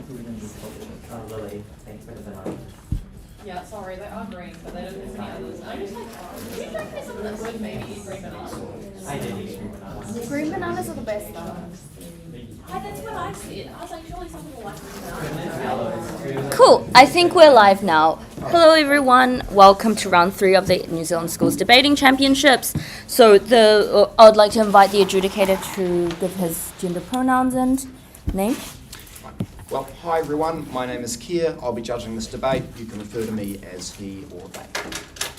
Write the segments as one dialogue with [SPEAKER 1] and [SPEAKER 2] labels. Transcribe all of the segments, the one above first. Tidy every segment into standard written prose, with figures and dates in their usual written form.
[SPEAKER 1] Lily, thanks for the banana.
[SPEAKER 2] Yeah, sorry, they are green, but they don't have any others. I'm just like, did you try to get something that would maybe eat green bananas?
[SPEAKER 1] I did eat green bananas.
[SPEAKER 3] Green bananas are the best though.
[SPEAKER 2] Hi, that's what I said. I was like, surely some people like green bananas.
[SPEAKER 3] Cool, I think we're live now. Hello everyone, welcome to round 3 of the New Zealand Schools Debating Championships. So I would like to invite the adjudicator to give his gender pronouns and name.
[SPEAKER 4] Well, hi everyone, my name is Keir. I'll be judging this debate. You can refer to me as he or they.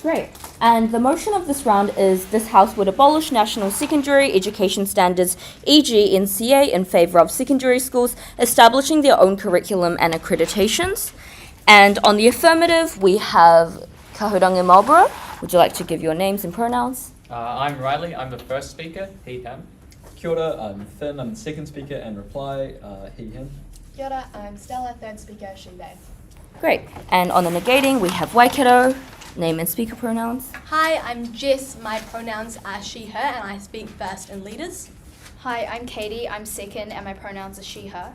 [SPEAKER 3] Great. And the motion of this round is this House would abolish national secondary education standards, e.g. NCEA, in favour of secondary schools establishing their own curriculum and accreditations. And on the affirmative, we have Kahurangi Marlborough. Would you like to give your names and pronouns?
[SPEAKER 5] I'm Riley, I'm the first speaker, he, him.
[SPEAKER 6] Kia ora, I'm Finn, I'm the second speaker, and reply, he, him.
[SPEAKER 7] Kia ora, I'm Stella, third speaker, she, they.
[SPEAKER 3] Great. And on the negating, we have Waikato, name and speaker pronouns.
[SPEAKER 7] Hi, I'm Jess, my pronouns are she, her, and I speak first in leaders.
[SPEAKER 8] Hi, I'm Katie, I'm second, and my pronouns are she, her.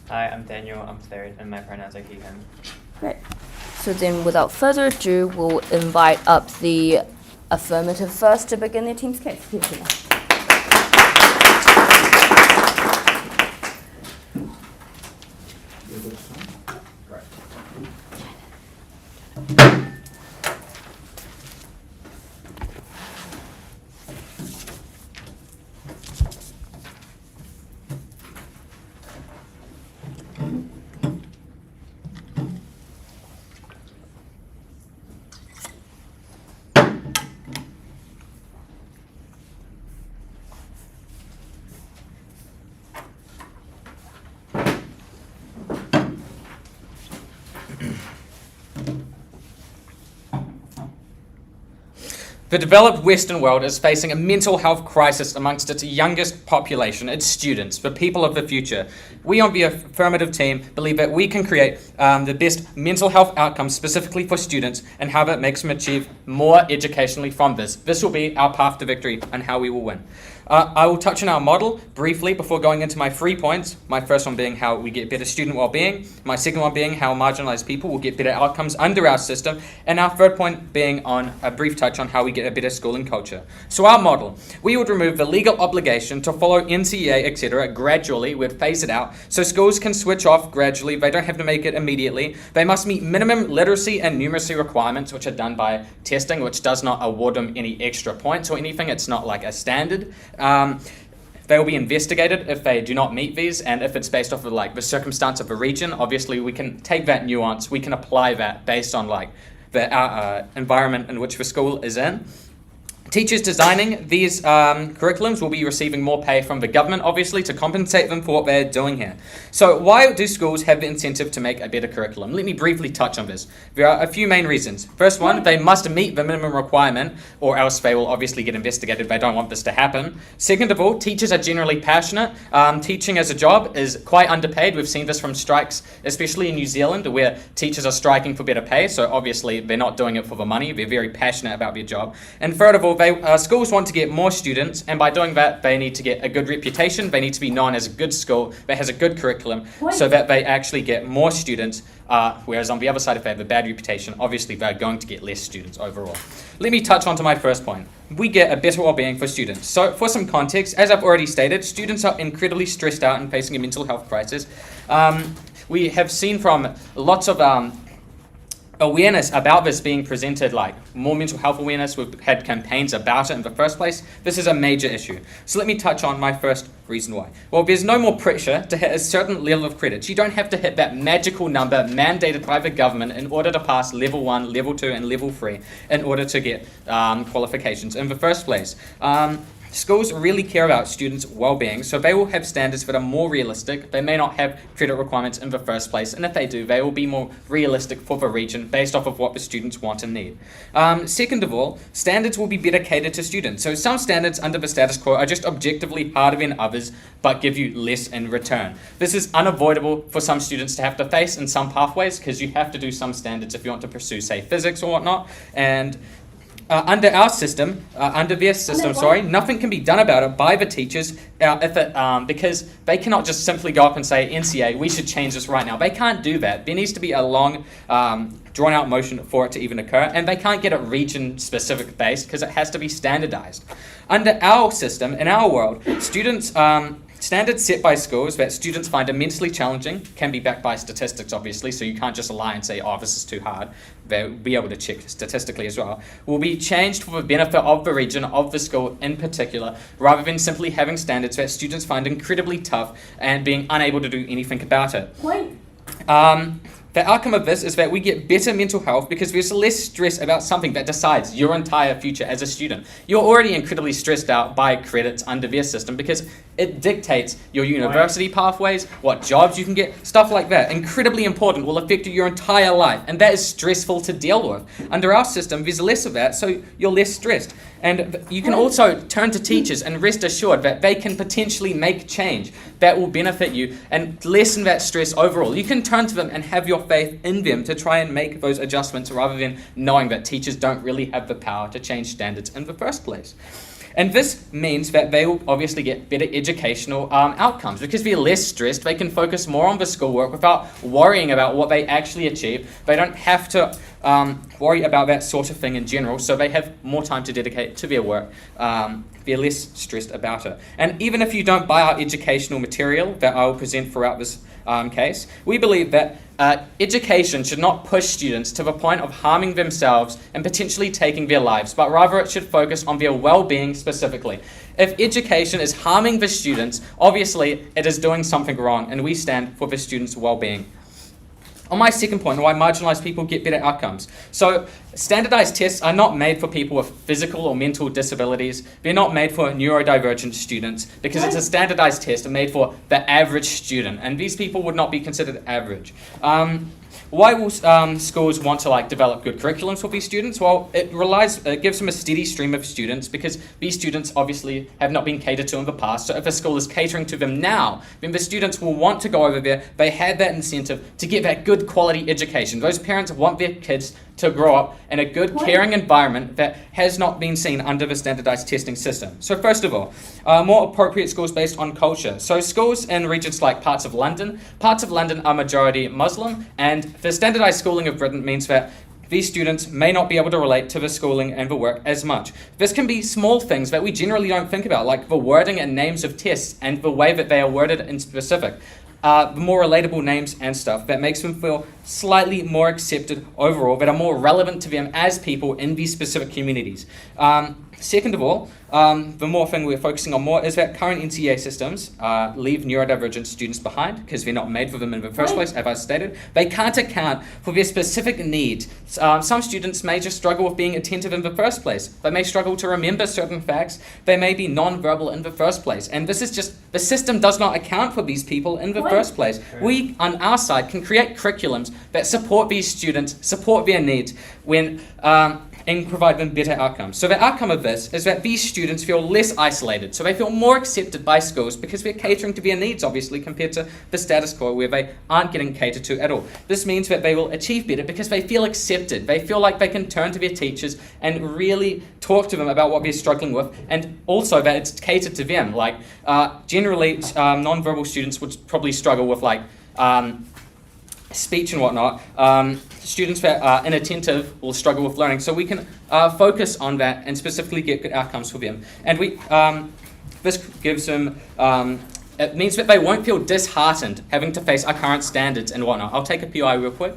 [SPEAKER 1] Hi, I'm Daniel, I'm third, and my pronouns are he, him.
[SPEAKER 3] Great. So then, without further ado, we'll invite up the affirmative first to begin their team's case. Here we go.
[SPEAKER 5] The developed Western world is facing a mental health crisis amongst its youngest population, its students, the people of the future. We on the affirmative team believe that we can create the best mental health outcomes specifically for students and how that makes them achieve more educationally from this. This will be our path to victory and how we will win. I will touch on our model briefly before going into my 3 points. My first one being how we get better student well-being. My second one being how marginalised people will get better outcomes under our system. And our third point being on a brief touch on how we get a better schooling culture. So our model, we would remove the legal obligation to follow NCEA, etc. gradually. We'd phase it out so schools can switch off gradually. They don't have to make it immediately. They must meet minimum literacy and numeracy requirements, which are done by testing, which does not award them any extra points or anything. It's not like a standard. They will be investigated if they do not meet these, and if it's based off of like the circumstance of the region. Obviously, we can take that nuance, we can apply that based on like the environment in which the school is in. Teachers designing these curriculums will be receiving more pay from the government, obviously, to compensate them for what they're doing here. So why do schools have the incentive to make a better curriculum? Let me briefly touch on this. There are a few main reasons. First one, they must meet the minimum requirement, or else they will obviously get investigated. They don't want this to happen. Second of all, teachers are generally passionate. Teaching as a job is quite underpaid. We've seen this from strikes, especially in New Zealand, where teachers are striking for better pay. So obviously, they're not doing it for the money. They're very passionate about their job. And third of all, schools want to get more students, and by doing that, they need to get a good reputation. They need to be known as a good school that has a good curriculum, so that they actually get more students. Whereas on the other side, if they have a bad reputation, obviously they're going to get less students overall. Let me touch on to my first point. We get a better well-being for students. So for some context, as I've already stated, students are incredibly stressed out and facing a mental health crisis. We have seen from lots of awareness about this being presented, like more mental health awareness. We've had campaigns about it in the first place. This is a major issue. So let me touch on my first reason why. Well, there's no more pressure to hit a certain level of credits. You don't have to hit that magical number mandated by the government in order to pass level 1, level 2, and level 3 in order to get qualifications in the first place. Schools really care about students' well-being, so they will have standards that are more realistic. They may not have credit requirements in the first place, and if they do, they will be more realistic for the region based off of what the students want and need. Second of all, standards will be better catered to students. So some standards under the status quo are just objectively harder than others, but give you less in return. This is unavoidable for some students to have to face in some pathways, because you have to do some standards if you want to pursue, say, physics or whatnot, and under our system, under their system, sorry, nothing can be done about it by the teachers because they cannot just simply go up and say, NCEA, we should change this right now. They can't do that. There needs to be a long, drawn-out motion for it to even occur, and they can't get it region-specific based because it has to be standardized. Under our system, in our world, students... standards set by schools that students find immensely challenging can be backed by statistics, obviously, so you can't just lie and say, oh, this is too hard. They'll be able to check statistically as well. Will be changed for the benefit of the region, of the school in particular, rather than simply having standards that students find incredibly tough and being unable to do anything about it. The outcome of this is that we get better mental health because there's less stress about something that decides your entire future as a student. You're already incredibly stressed out by credits under their system because it dictates your university pathways, what jobs you can get, stuff like that. Incredibly important, will affect your entire life, and that is stressful to deal with. Under our system, there's less of that, so you're less stressed. And you can also turn to teachers and rest assured that they can potentially make change that will benefit you and lessen that stress overall. You can turn to them and have your faith in them to try and make those adjustments rather than knowing that teachers don't really have the power to change standards in the first place. And this means that they will obviously get better educational outcomes because they're less stressed. They can focus more on the schoolwork without worrying about what they actually achieve. They don't have to worry about that sort of thing in general, so they have more time to dedicate to their work. They're less stressed about it. And even if you don't buy our educational material that I will present throughout this case, we believe that education should not push students to the point of harming themselves and potentially taking their lives, but rather it should focus on their well-being specifically. If education is harming the students, obviously it is doing something wrong, and we stand for the students' well-being. On my second point, why marginalised people get better outcomes. So standardised tests are not made for people with physical or mental disabilities. They're not made for neurodivergent students because it's a standardised test made for the average student, and these people would not be considered average. Why will schools want to develop good curriculums for these students? Well, it gives them a steady stream of students because these students obviously have not been catered to in the past. So if a school is catering to them now, then the students will want to go over there. They have that incentive to get that good quality education. Those parents want their kids to grow up in a good, caring environment that has not been seen under the standardized testing system. So first of all, more appropriate schools based on culture. So schools in regions like parts of London are majority Muslim, and the standardized schooling of Britain means that these students may not be able to relate to the schooling and the work as much. This can be small things that we generally don't think about, like the wording and names of tests and the way that they are worded in specific. The more relatable names and stuff that makes them feel slightly more accepted overall, that are more relevant to them as people in these specific communities. Second of all, the more thing we're focusing on more is that current NCEA systems leave neurodivergent students behind because they're not made for them in the first place, as I stated. They can't account for their specific needs. Some students may just struggle with being attentive in the first place. They may struggle to remember certain facts. They may be non-verbal in the first place. And this is just, the system does not account for these people in the first place. We, on our side, can create curriculums that support these students, support their needs, and provide them better outcomes. So the outcome of this is that these students feel less isolated. So they feel more accepted by schools because we're catering to their needs, obviously, compared to the status quo where they aren't getting catered to at all. This means that they will achieve better because they feel accepted. They feel like they can turn to their teachers and really talk to them about what they're struggling with, and also that it's catered to them. Generally, non-verbal students would probably struggle with speech and whatnot. Students that are inattentive will struggle with learning. So we can focus on that and specifically get good outcomes for them. And this gives them, it means that they won't feel disheartened having to face our current standards and whatnot. I'll take a PI real quick.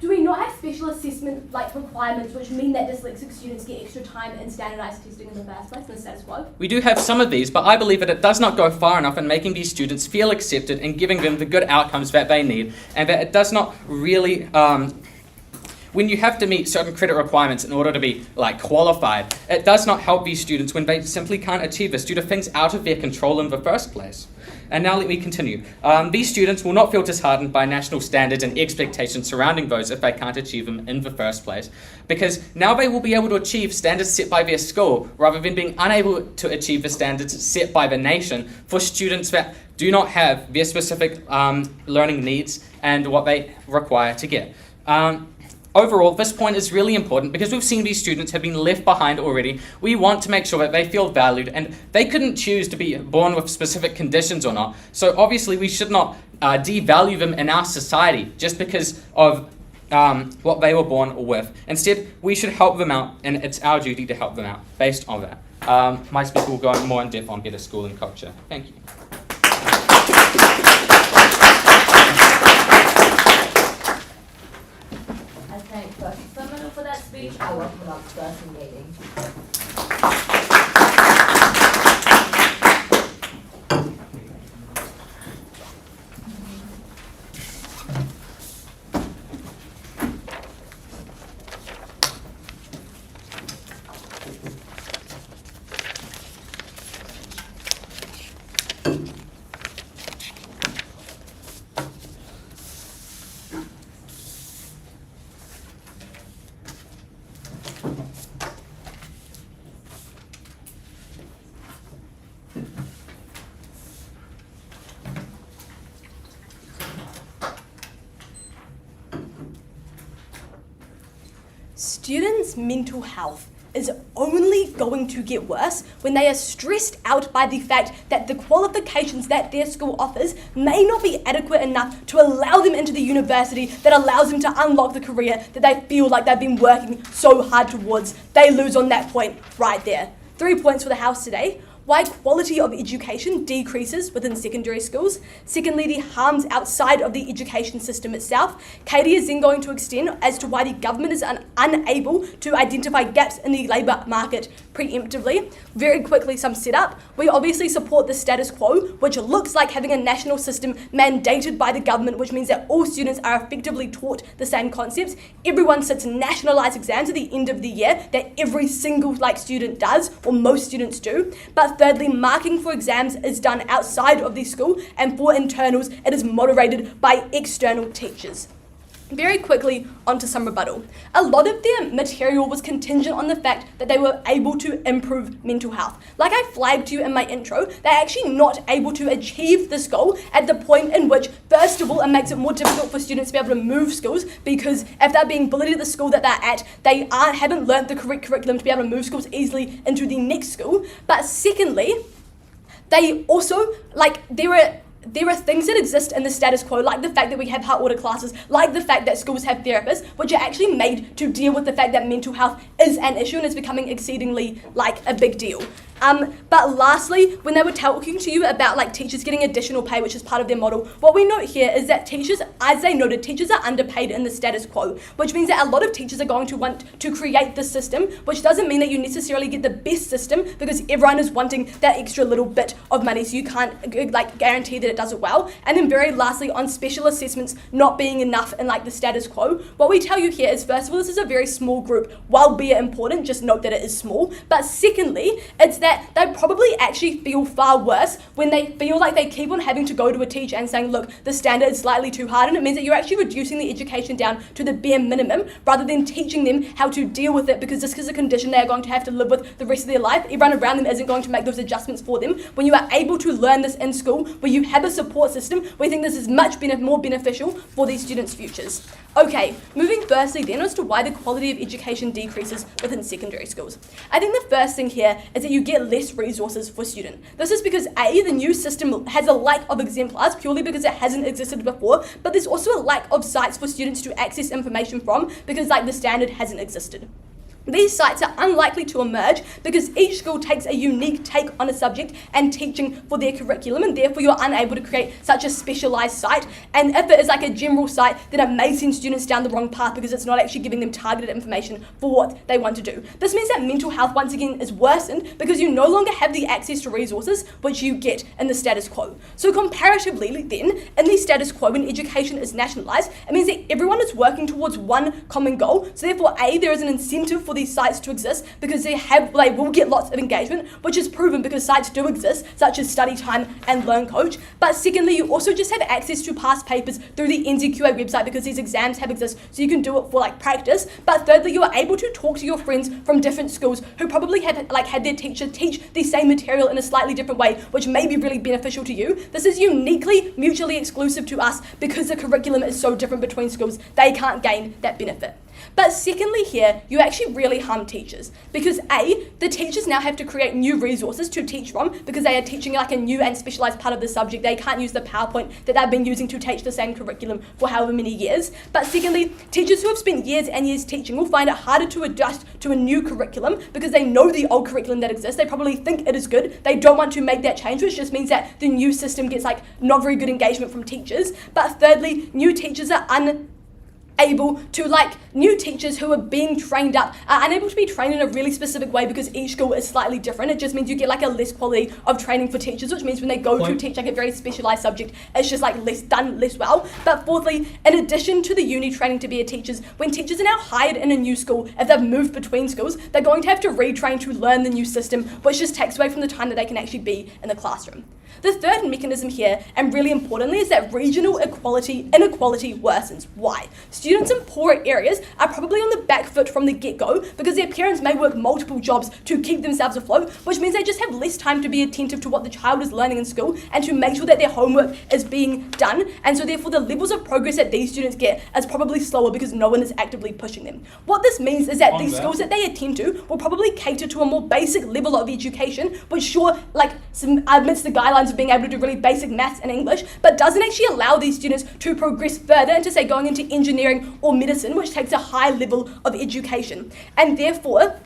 [SPEAKER 9] Do we not have special assessment requirements which mean that dyslexic students get extra time in standardised testing in the first place in the status quo?
[SPEAKER 5] We do have some of these, but I believe that it does not go far enough in making these students feel accepted and giving them the good outcomes that they need, and that it does not really, when you have to meet certain credit requirements in order to be qualified, it does not help these students when they simply can't achieve this due to things out of their control in the first place. And now let me continue. These students will not feel disheartened by national standards and expectations surrounding those if they can't achieve them in the first place, because now they will be able to achieve standards set by their school rather than being unable to achieve the standards set by the nation for students that do not have their specific learning needs and what they require to get. overall, this point is really important because we've seen these students have been left behind already. We want to make sure that they feel valued, and they couldn't choose to be born with specific conditions or not. So obviously we should not devalue them in our society just because of what they were born with. Instead, we should help them out, and it's our duty to help them out based on that. My speaker will go more in depth on better school and culture. Thank you.
[SPEAKER 3] I thank First Affirmative for that speech. I welcome up First Negating.
[SPEAKER 7] Students' mental health is only going to get worse when they are stressed out by the fact that the qualifications that their school offers may not be adequate enough to allow them into the university that allows them to unlock the career that they feel like they've been working so hard towards. They lose on that point right there. 3 points for the House today. Why quality of education decreases within secondary schools. Secondly, the harms outside of the education system itself. Katie is then going to extend as to why the government is unable to identify gaps in the labour market preemptively. Very quickly, some setup. We obviously support the status quo, which looks like having a national system mandated by the government, which means that all students are effectively taught the same concepts. Everyone sits nationalised exams at the end of the year that every single student does, or most students do. But thirdly, marking for exams is done outside of the school, and for internals, it is moderated by external teachers. Very quickly, onto some rebuttal. A lot of their material was contingent on the fact that they were able to improve mental health. Like I flagged to you in my intro, they're actually not able to achieve this goal at the point in which, first of all, it makes it more difficult for students to be able to move schools, because if they're being bullied at the school that they're at, they haven't learnt the correct curriculum to be able to move schools easily into the next school. But secondly, they also, there are things that exist in the status quo, like the fact that we have heart order classes, like the fact that schools have therapists, which are actually made to deal with the fact that mental health is an issue and is becoming exceedingly a big deal. But lastly, when they were talking to you about teachers getting additional pay, which is part of their model, what we note here is that teachers, as they noted, teachers are underpaid in the status quo, which means that a lot of teachers are going to want to create this system, which doesn't mean that you necessarily get the best system, because everyone is wanting that extra little bit of money, so you can't guarantee that it does it well. And then very lastly, on special assessments not being enough in the status quo, what we tell you here is, first of all, this is a very small group. While be it important, just note that it is small. But secondly, it's that they probably actually feel far worse when they feel like they keep on having to go to a teacher and saying, look, the standard is slightly too hard, and it means that you're actually reducing the education down to the bare minimum rather than teaching them how to deal with it, because this is a condition they are going to have to live with the rest of their life. Everyone around them isn't going to make those adjustments for them. When you are able to learn this in school, where you have a support system, we think this is much more beneficial for these students' futures. Okay, moving firstly then as to why the quality of education decreases within secondary schools. I think the first thing here is that you get less resources for students. This is because A, the new system has a lack of exemplars purely because it hasn't existed before, but there's also a lack of sites for students to access information from because the standard hasn't existed. These sites are unlikely to emerge because each school takes a unique take on a subject and teaching for their curriculum, and therefore you're unable to create such a specialised site. And if it is a general site, then it may send students down the wrong path because it's not actually giving them targeted information for what they want to do. This means that mental health once again is worsened because you no longer have the access to resources which you get in the status quo. So comparatively then, in the status quo, when education is nationalised, it means that everyone is working towards one common goal. So therefore, A, there is an incentive for these sites to exist because they will get lots of engagement, which is proven because sites do exist, such as Study Time and Learn Coach. But secondly, you also just have access to past papers through the NCEA website because these exams have exist, so you can do it for practice. But thirdly, you are able to talk to your friends from different schools who probably have had their teacher teach the same material in a slightly different way, which may be really beneficial to you. This is uniquely mutually exclusive to us because the curriculum is so different between schools. They can't gain that benefit. But secondly here, you actually really harm teachers because A, the teachers now have to create new resources to teach from because they are teaching like a new and specialised part of the subject. They can't use the PowerPoint that they've been using to teach the same curriculum for however many years. But secondly, teachers who have spent years and years teaching will find it harder to adjust to a new curriculum because they know the old curriculum that exists. They probably think it is good. They don't want to make that change, which just means that the new system gets like not very good engagement from teachers. But thirdly, new teachers are new teachers who are being trained up are unable to be trained in a really specific way because each school is slightly different. It just means you get like a less quality of training for teachers, which means when they go to teach like a very specialised subject, it's just like less well. But fourthly, in addition to the uni training to be a teachers, when teachers are now hired in a new school, if they've moved between schools, they're going to have to retrain to learn the new system, which just takes away from the time that they can actually be in the classroom. The third mechanism here, and really importantly, is that regional inequality worsens. Why? Students in poorer areas are probably on the back foot from the get-go because their parents may work multiple jobs to keep themselves afloat, which means they just have less time to be attentive to what the child is learning in school and to make sure that their homework is being done. And so therefore the levels of progress that these students get is probably slower because no one is actively pushing them. What this means is that these schools that they attend to will probably cater to a more basic level of education, which sure, admits the guidelines of being able to do really basic maths and English, but doesn't actually allow these students to progress further into, say, going into engineering or medicine, which takes a high level of education. And therefore,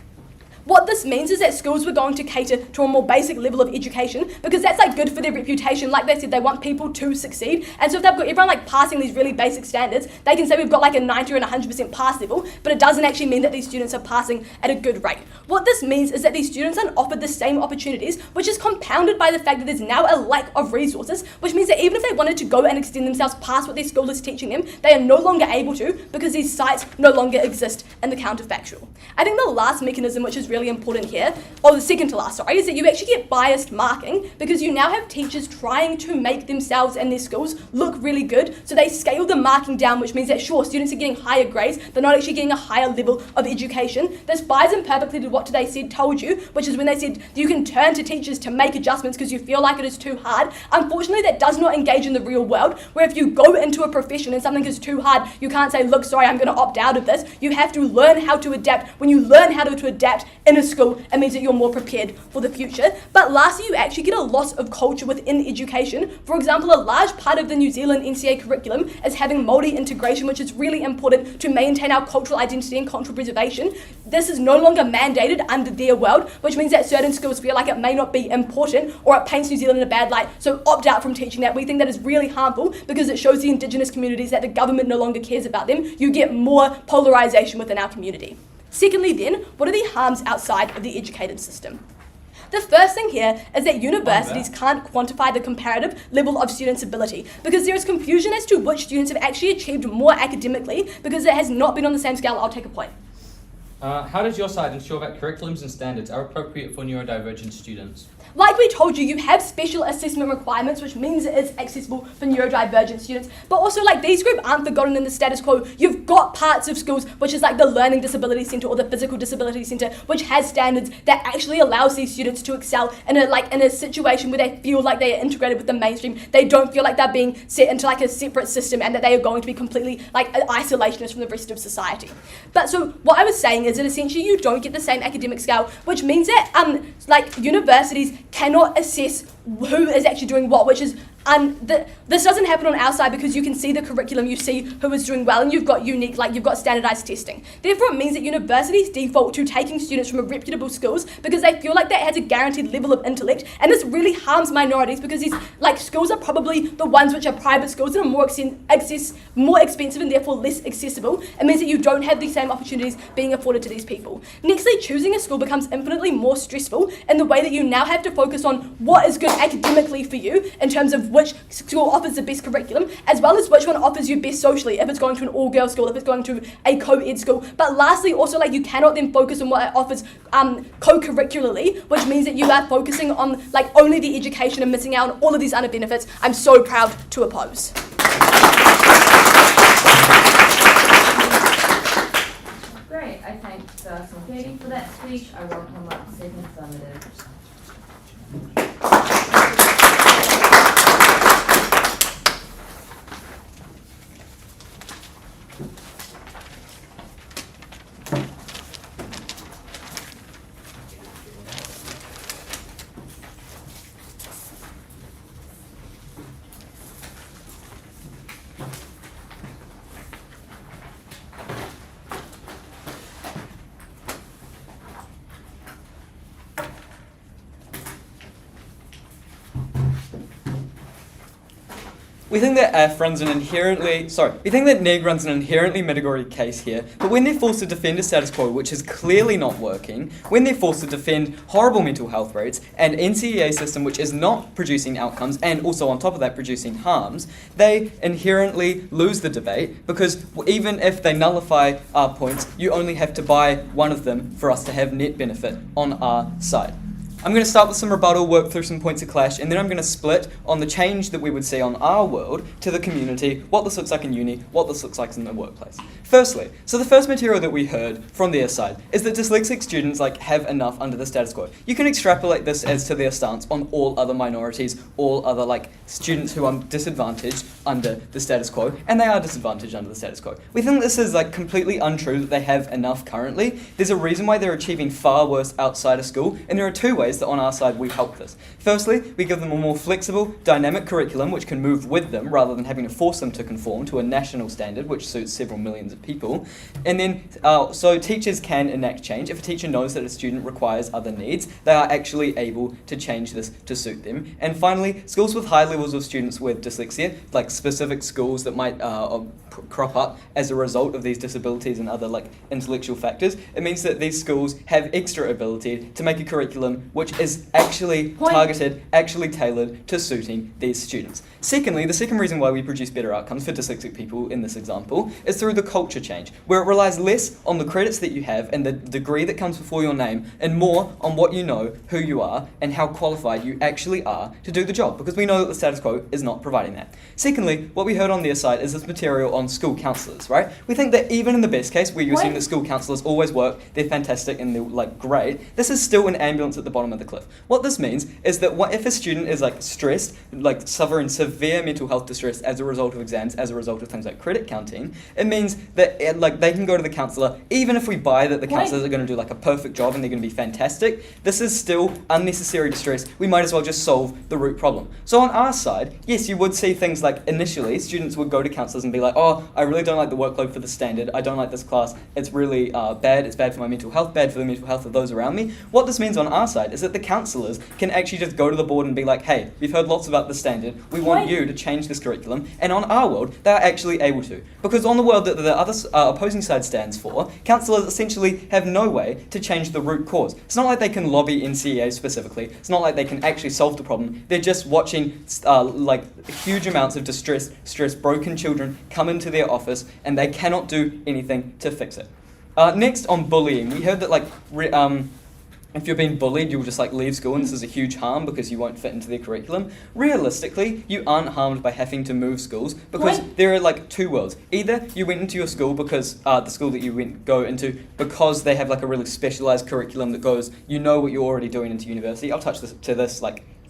[SPEAKER 7] what this means is that schools were going to cater to a more basic level of education because that's like good for their reputation. Like they said, they want people to succeed. And so if they've got everyone like passing these really basic standards, they can say we've got like a 90 or 100% pass level, but it doesn't actually mean that these students are passing at a good rate. What this means is that these students aren't offered the same opportunities, which is compounded by the fact that there's now a lack of resources, which means that even if they wanted to go and extend themselves past what their school is teaching them, they are no longer able to because these sites no longer exist in the counterfactual. I think the last mechanism, which is really important here, or the second to last, is that you actually get biased marking because you now have teachers trying to make themselves and their schools look really good. So they scale the marking down, which means that sure, students are getting higher grades, they're not actually getting a higher level of education. This buys in perfectly to what they said told you, which is when they said you can turn to teachers to make adjustments because you feel like it is too hard. Unfortunately, that does not engage in the real world, where if you go into a profession and something is too hard, you can't say, look, sorry, I'm going to opt out of this. You have to learn how to adapt. When you learn how to adapt in a school, it means that you're more prepared for the future. But lastly, you actually get a loss of culture within education. For example, a large part of the New Zealand NCEA curriculum is having Māori integration, which is really important to maintain our cultural identity and cultural preservation. This is no longer mandated under their world, which means that certain schools feel like it may not be important or it paints New Zealand in a bad light, so opt out from teaching that. We think that is really harmful because it shows the Indigenous communities that the government no longer cares about them. You get more polarisation within our community. Secondly then, what are the harms outside of the educated system? The first thing here is that universities can't quantify the comparative level of students' ability because there is confusion as to which students have actually achieved more academically because it has not been on the same scale. I'll take a point.
[SPEAKER 5] How does your side ensure that curriculums and standards are appropriate for neurodivergent students?
[SPEAKER 7] Like we told you, you have special assessment requirements, which means it is accessible for neurodivergent students. But also, like, these groups aren't forgotten in the status quo. You've got parts of schools, which is like the Learning Disability Centre or the Physical Disability Centre, which has standards that actually allows these students to excel in a situation where they feel like they are integrated with the mainstream. They don't feel like they're being set into like a separate system and that they are going to be completely like an isolationist from the rest of society. But so what I was saying is that essentially you don't get the same academic scale, which means that universities cannot assess who is actually doing what, which is this doesn't happen on our side because you can see the curriculum, you see who is doing well, and you've got standardized testing. Therefore, it means that universities default to taking students from reputable schools because they feel like that has a guaranteed level of intellect, and this really harms minorities because these schools are probably the ones which are private schools that are more expensive and therefore less accessible. It means that you don't have the same opportunities being afforded to these people. Nextly, choosing a school becomes infinitely more stressful in the way that you now have to focus on what is good academically for you in terms of which school offers the best curriculum, as well as which one offers you best socially, if it's going to an all-girls school, if it's going to a co-ed school. But lastly, also you cannot then focus on what it offers co-curricularly, which means that you are focusing on only the education and missing out on all of these other benefits. I'm so proud to oppose.
[SPEAKER 2] Great, I thank Ms. Katie for that speech. I welcome up the second affirmative.
[SPEAKER 10] We think that neg runs an inherently mitigatory case here, but when they're forced to defend a status quo which is clearly not working, when they're forced to defend horrible mental health rates, and NCEA system which is not producing outcomes, and also on top of that producing harms, they inherently lose the debate, because even if they nullify our points, you only have to buy one of them for us to have net benefit on our side. I'm going to start with some rebuttal, work through some points of clash, and then I'm going to split on the change that we would see on our world to the community, what this looks like in uni, what this looks like in the workplace. Firstly, so the first material that we heard from their side is that dyslexic students have enough under the status quo. You can extrapolate this as to their stance on all other minorities, all other students who are disadvantaged under the status quo, and they are disadvantaged under the status quo. We think this is completely untrue that they have enough currently. There's a reason why they're achieving far worse outside of school, and there are two ways that on our side we help this. Firstly, we give them a more flexible, dynamic curriculum which can move with them rather than having to force them to conform to a national standard which suits several millions of people. And then, so teachers can enact change. If a teacher knows that a student requires other needs, they are actually able to change this to suit them. And finally, schools with high levels of students with dyslexia, like specific schools that might crop up as a result of these disabilities and other intellectual factors, it means that these schools have extra ability to make a curriculum which is actually targeted, actually tailored to suiting these students. Secondly, the second reason why we produce better outcomes for dyslexic people in this example is through the culture change, where it relies less on the credits that you have and the degree that comes before your name, and more on what you know, who you are, and how qualified you actually are to do the job, because we know that the status quo is not providing that. Secondly, what we heard on their side is this material on school counsellors, right? We think that even in the best case, where you assume that school counsellors always work, they're fantastic and they're great, this is still an ambulance at the bottom of the cliff. What this means is that if a student is stressed, suffering severe mental health distress as a result of exams, as a result of things like credit counting, it means that they can go to the counsellor, even if we buy that the counsellors are going to do a perfect job and they're going to be fantastic. This is still unnecessary distress. We might as well just solve the root problem. So on our side, yes, you would see things initially students would go to counsellors and be oh, I really don't like the workload for the standard, I don't like this class, it's really bad, it's bad for my mental health, bad for the mental health of those around me. What this means on our side is that the counsellors can actually just go to the board and be hey, we've heard lots about the standard, we want you to change this curriculum, and on our world, they're actually able to. Because on the world that the other opposing side stands for, counsellors essentially have no way to change the root cause. It's not like they can lobby NCEA specifically, it's not like they can actually solve the problem, they're just watching huge amounts of distress, broken children come into their office, and they cannot do anything to fix it. Next, on bullying, we heard that if you're being bullied, you'll just leave school and this is a huge harm because you won't fit into their curriculum. Realistically, you aren't harmed by having to move schools because there are two worlds. Either you went into your school because the school that you go into because they have a really specialised curriculum that goes, you know what you're already doing into university. I'll touch this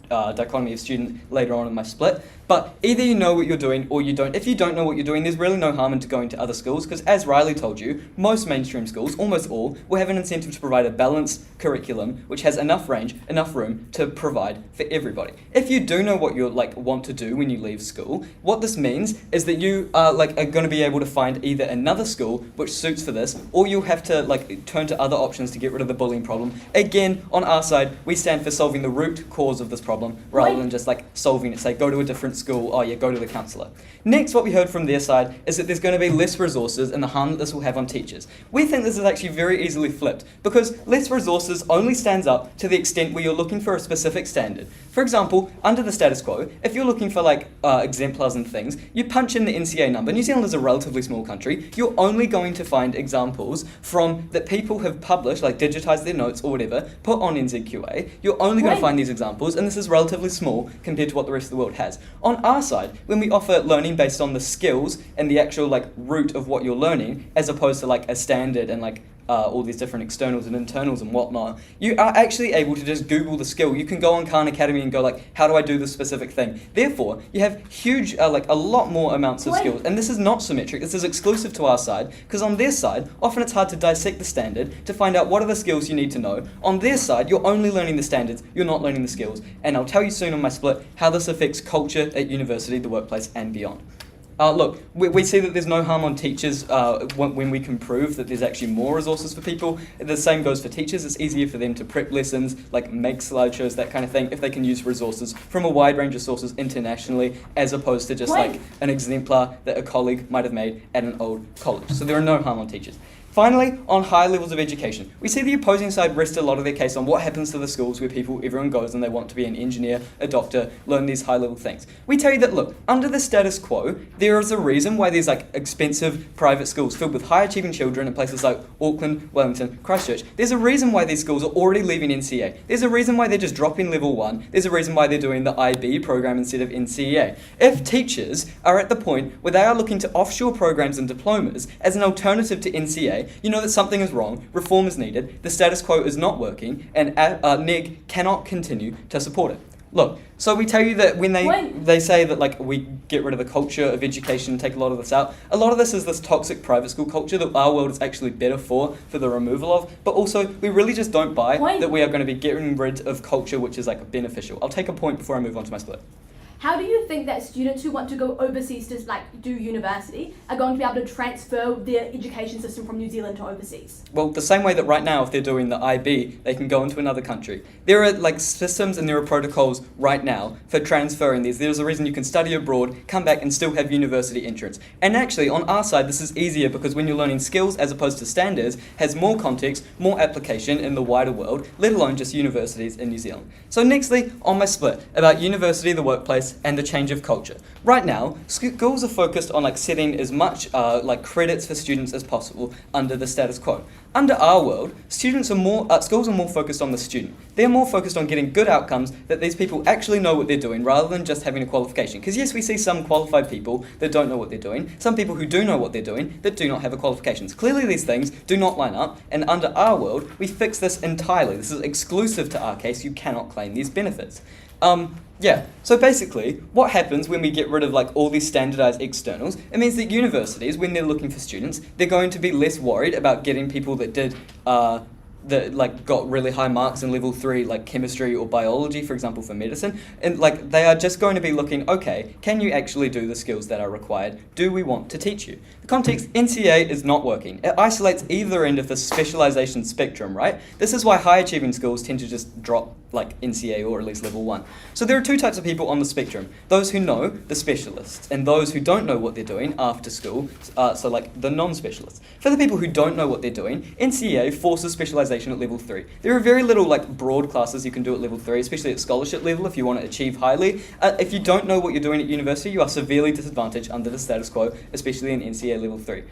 [SPEAKER 10] dichotomy of student later on in my split. But either you know what you're doing or you don't. If you don't know what you're doing, there's really no harm into going to other schools because as Riley told you, most mainstream schools, almost all, will have an incentive to provide a balanced curriculum which has enough range, enough room to provide for everybody. If you do know what you want to do when you leave school, what this means is that you are going to be able to find either another school which suits for this, or you'll have to turn to other options to get rid of the bullying problem. Again, on our side, we stand for solving the root cause of this problem rather than just solving it. Say, go to a different school, go to the counsellor. Next, what we heard from their side is that there's going to be less resources and the harm that this will have on teachers. We think this is actually very easily flipped because less resources only stands up to the extent where you're looking for a specific standard. For example, under the status quo, if you're looking for exemplars and things, you punch in the NCEA number. New Zealand is a relatively small country. You're only going to find examples that people have published, digitized their notes or whatever, put on NZQA. You're only going to find these examples, and this is relatively small compared to what the rest of the world has. On our side, when we offer learning based on the skills and the actual root of what you're learning, as opposed to a standard and all these different externals and internals and whatnot, you are actually able to just Google the skill. You can go on Khan Academy and go how do I do this specific thing? Therefore, you have huge, a lot more amounts of skills. And this is not symmetric. This is exclusive to our side, because on their side, often it's hard to dissect the standard to find out what are the skills you need to know. On their side, you're only learning the standards, you're not learning the skills. And I'll tell you soon on my split how this affects culture at university, the workplace, and beyond. Look, we see that there's no harm on teachers when we can prove that there's actually more resources for people. The same goes for teachers. It's easier for them to prep lessons, like make slideshows, that kind of thing, if they can use resources from a wide range of sources internationally, as opposed to just like an exemplar that a colleague might have made at an old college. So there are no harm on teachers. Finally, on high levels of education, we see the opposing side rest a lot of their case on what happens to the schools where everyone goes and they want to be an engineer, a doctor, learn these high level things. We tell you that, look, under the status quo, there is a reason why there's like expensive private schools filled with high achieving children in places like Auckland, Wellington, Christchurch. There's a reason why these schools are already leaving NCEA. There's a reason why they're just dropping level 1. There's a reason why they're doing the IB program instead of NCEA. If teachers are at the point where they are looking to offshore programs and diplomas as an alternative to NCEA, you know that something is wrong, reform is needed, the status quo is not working, and NEG cannot continue to support it. Look, so we tell you that when they say that like we get rid of the culture of education and take a lot of this out, a lot of this is this toxic private school culture that our world is actually better for the removal of, but also we really just don't buy that we are going to be getting rid of culture which is like beneficial. I'll take a point before I move on to my split.
[SPEAKER 9] How do you think that students who want to go overseas to like do university are going to be able to transfer their education system from New Zealand to overseas?
[SPEAKER 10] Well, the same way that right now, if they're doing the IB, they can go into another country. There are like systems and there are protocols right now for transferring these. There's a reason you can study abroad, come back and still have university entrance. And actually, on our side, this is easier because when you're learning skills as opposed to standards, has more context, more application in the wider world, let alone just universities in New Zealand. So nextly, on my split, about university, the workplace, and the change of culture. Right now, schools are focused on like setting as much like credits for students as possible under the status quo. Under our world, schools are more focused on the student. They're more focused on getting good outcomes, that these people actually know what they're doing rather than just having a qualification. Because yes, we see some qualified people that don't know what they're doing, some people who do know what they're doing that do not have a qualifications. Clearly these things do not line up, and under our world, we fix this entirely. This is exclusive to our case. You cannot claim these benefits. So basically, what happens when we get rid of like all these standardized externals, it means that universities, when they're looking for students, they're going to be less worried about getting people that did that like got really high marks in level 3 like chemistry or biology, for example, for medicine, and like they are just going to be looking, okay, can you actually do the skills that are required? Do we want to teach you? The context, NCEA is not working. It isolates either end of the specialization spectrum, right? This is why high achieving schools tend to just drop like NCEA or at least level 1. So there are two types of people on the spectrum. Those who know, the specialists, and those who don't know what they're doing after school, so like the non-specialists. For the people who don't know what they're doing, NCEA forces specialization at level 3. There are very little like broad classes you can do at level 3, especially at scholarship level if you want to achieve highly. If you don't know what you're doing at university, you are severely disadvantaged under the status quo, especially in NCEA level 3.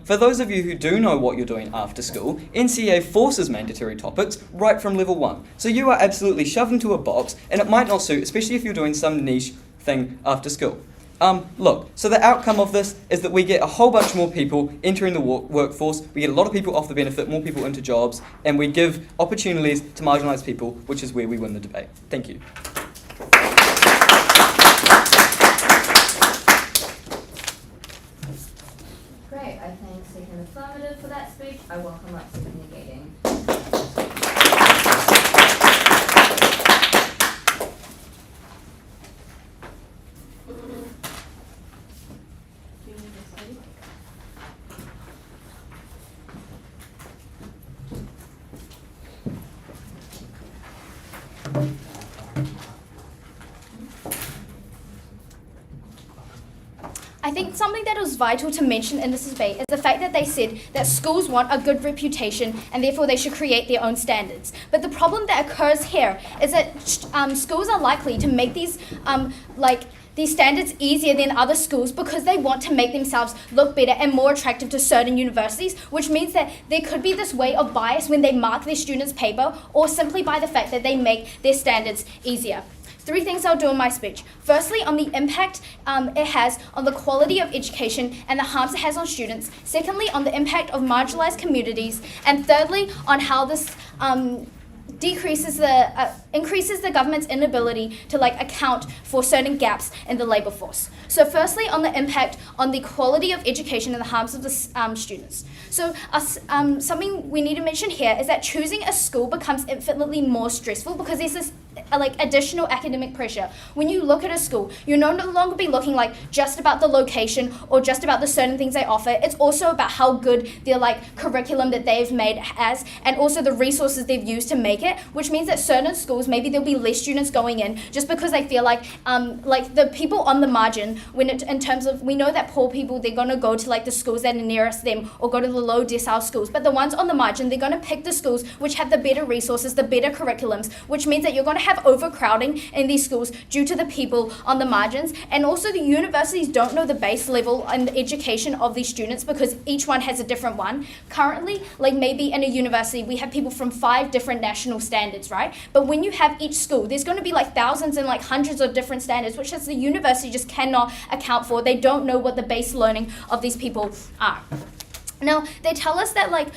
[SPEAKER 10] For those of you who do know what you're doing after school, NCEA forces mandatory topics right from level 1. So you are absolutely shoved into a box, and it might not suit, especially if you're doing some niche thing after school. Look, so the outcome of this is that we get a whole bunch more people entering the workforce, we get a lot of people off the benefit, more people into jobs, and we give opportunities to marginalised people, which is where we win the debate. Thank you.
[SPEAKER 3] Great, I thank second affirmative for that speech. I welcome up second negating.
[SPEAKER 8] I think something that was vital to mention in this debate is the fact that they said that schools want a good reputation and therefore they should create their own standards. But the problem that occurs here is that schools are likely to make these these standards easier than other schools because they want to make themselves look better and more attractive to certain universities, which means that there could be this way of bias when they mark their students' paper or simply by the fact that they make their standards easier. 3 things I'll do in my speech. Firstly, on the impact it has on the quality of education and the harms it has on students. Secondly, on the impact of marginalised communities. And thirdly, on how this increases the government's inability to account for certain gaps in the labour force. So firstly, on the impact on the quality of education and the harms of the students. So something we need to mention here is that choosing a school becomes infinitely more stressful because there's this additional academic pressure. When you look at a school, you're no longer be looking like just about the location or just about the certain things they offer. It's also about how good their like curriculum that they've made has, and also the resources they've used to make it, which means that certain schools, maybe there'll be less students going in just because they feel like the people on the margin, in terms of, we know that poor people, they're going to go to like the schools that are nearest them or go to the low decile schools, but the ones on the margin, they're going to pick the schools which have the better resources, the better curriculums, which means that you're going to have overcrowding in these schools due to the people on the margins. And also the universities don't know the base level and the education of these students because each one has a different one. Currently, like maybe in a university, we have people from 5 different national standards, right? But when you have each school, there's going to be like thousands and like hundreds of different standards, which is the university just cannot account for. They don't know what the base learning of these people are. Now, they tell us that like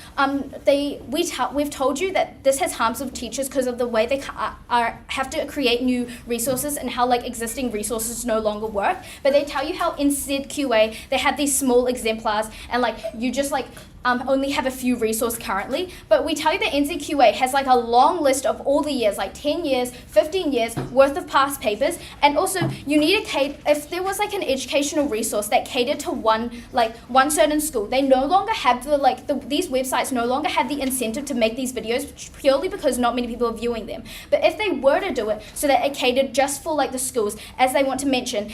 [SPEAKER 8] we've told you that this has harms of teachers because of the way they have to create new resources and how like existing resources no longer work. But they tell you how in NZQA they have these small exemplars and like you just like only have a few resources currently, but we tell you that NZQA has like a long list of all the years, like 10 years, 15 years worth of past papers, and also you need if there was like an educational resource that catered to one certain school, they no longer have these websites no longer have the incentive to make these videos purely because not many people are viewing them. But if they were to do it so that it catered just for like the schools, as they want to mention,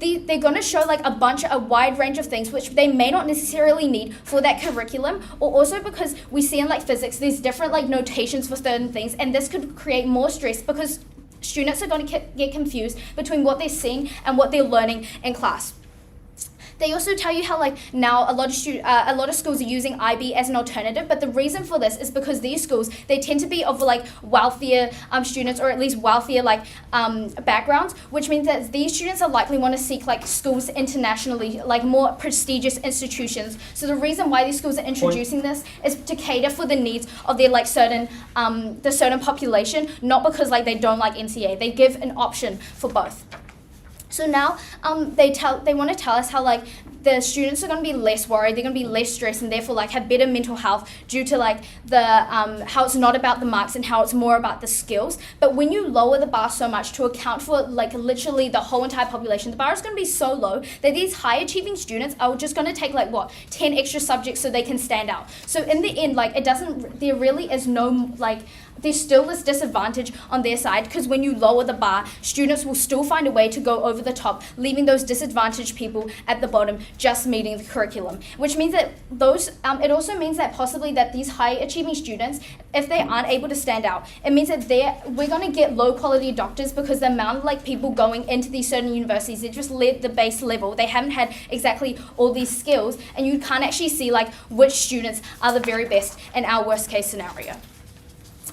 [SPEAKER 8] they're going to show like a wide range of things which they may not necessarily need for that curriculum, or also because we see in like physics there's different like notations for certain things, and this could create more stress because students are going to get confused between what they're seeing and what they're learning in class. They also tell you how like now a lot of schools are using IB as an alternative, but the reason for this is because these schools, they tend to be of like wealthier students, or at least wealthier like backgrounds, which means that these students are likely want to seek like schools internationally, like more prestigious institutions. So the reason why these schools are introducing this is to cater for the needs of their like certain population, not because like they don't like NCEA. They give an option for both. So now they want to tell us how like the students are going to be less worried, they're going to be less stressed, and therefore like have better mental health due to like the how it's not about the marks and how it's more about the skills. But when you lower the bar so much to account for like literally the whole entire population, the bar is going to be so low that these high achieving students are just going to take like 10 extra subjects so they can stand out. So in the end, like there really is no like, there's still this disadvantage on their side, because when you lower the bar, students will still find a way to go over the top, leaving those disadvantaged people at the bottom just meeting the curriculum. Which means that it also means that possibly that these high achieving students, if they aren't able to stand out, it means that we're going to get low quality doctors, because the amount of like people going into these certain universities, they just led the base level. They haven't had exactly all these skills, and you can't actually see like which students are the very best in our worst case scenario.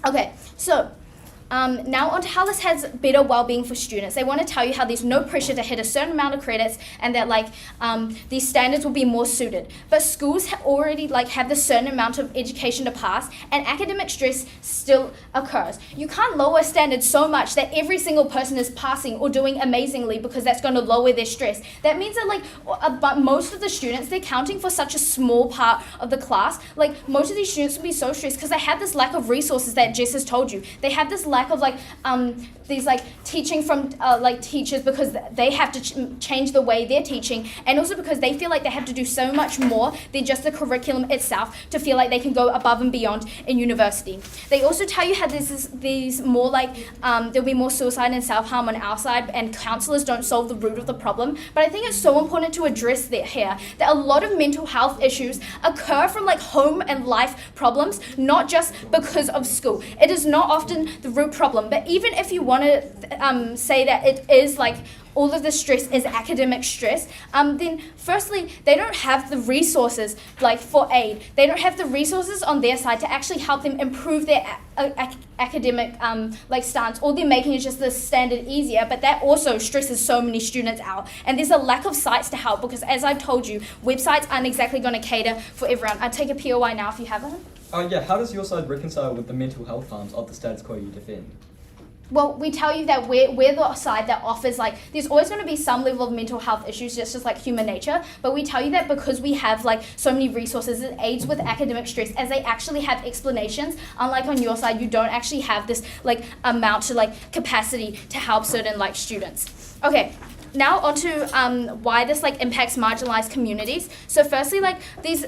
[SPEAKER 8] Okay, so now on to how this has better well-being for students. They want to tell you how there's no pressure to hit a certain amount of credits, and that like these standards will be more suited. But schools already like have the certain amount of education to pass, and academic stress still occurs. You can't lower standards so much that every single person is passing or doing amazingly, because that's going to lower their stress. That means that like most of the students, they're counting for such a small part of the class. Like most of these students will be so stressed because they have this lack of resources that Jess has told you. They have this lack of like these like teaching from like teachers, because they have to change the way they're teaching, and also because they feel like they have to do so much more than just the curriculum itself to feel like they can go above and beyond in university. They also tell you how these more like there'll be more suicide and self-harm on our side, and counsellors don't solve the root of the problem. But I think it's so important to address that here, that a lot of mental health issues occur from like home and life problems, not just because of school. It is not often the root problem. But even if you want to say that it is like all of the stress is academic stress, then firstly, they don't have the resources like for aid. They don't have the resources on their side to actually help them improve their academic like stance. All they're making is just the standard easier, but that also stresses so many students out. And there's a lack of sites to help, because as I've told you, websites aren't exactly going to cater for everyone. I'd take a POI now if you haven't.
[SPEAKER 6] Yeah, how does your side reconcile with the mental health harms of the status quo you defend?
[SPEAKER 8] well, we tell you that we're the side that offers, like, there's always going to be some level of mental health issues, just like human nature, but we tell you that because we have, like, so many resources, it aids with academic stress, as they actually have explanations. Unlike on your side, you don't actually have this, like, amount to, like, capacity to help certain, like, students. Okay. Now onto why this, like, impacts marginalized communities. So firstly, like, these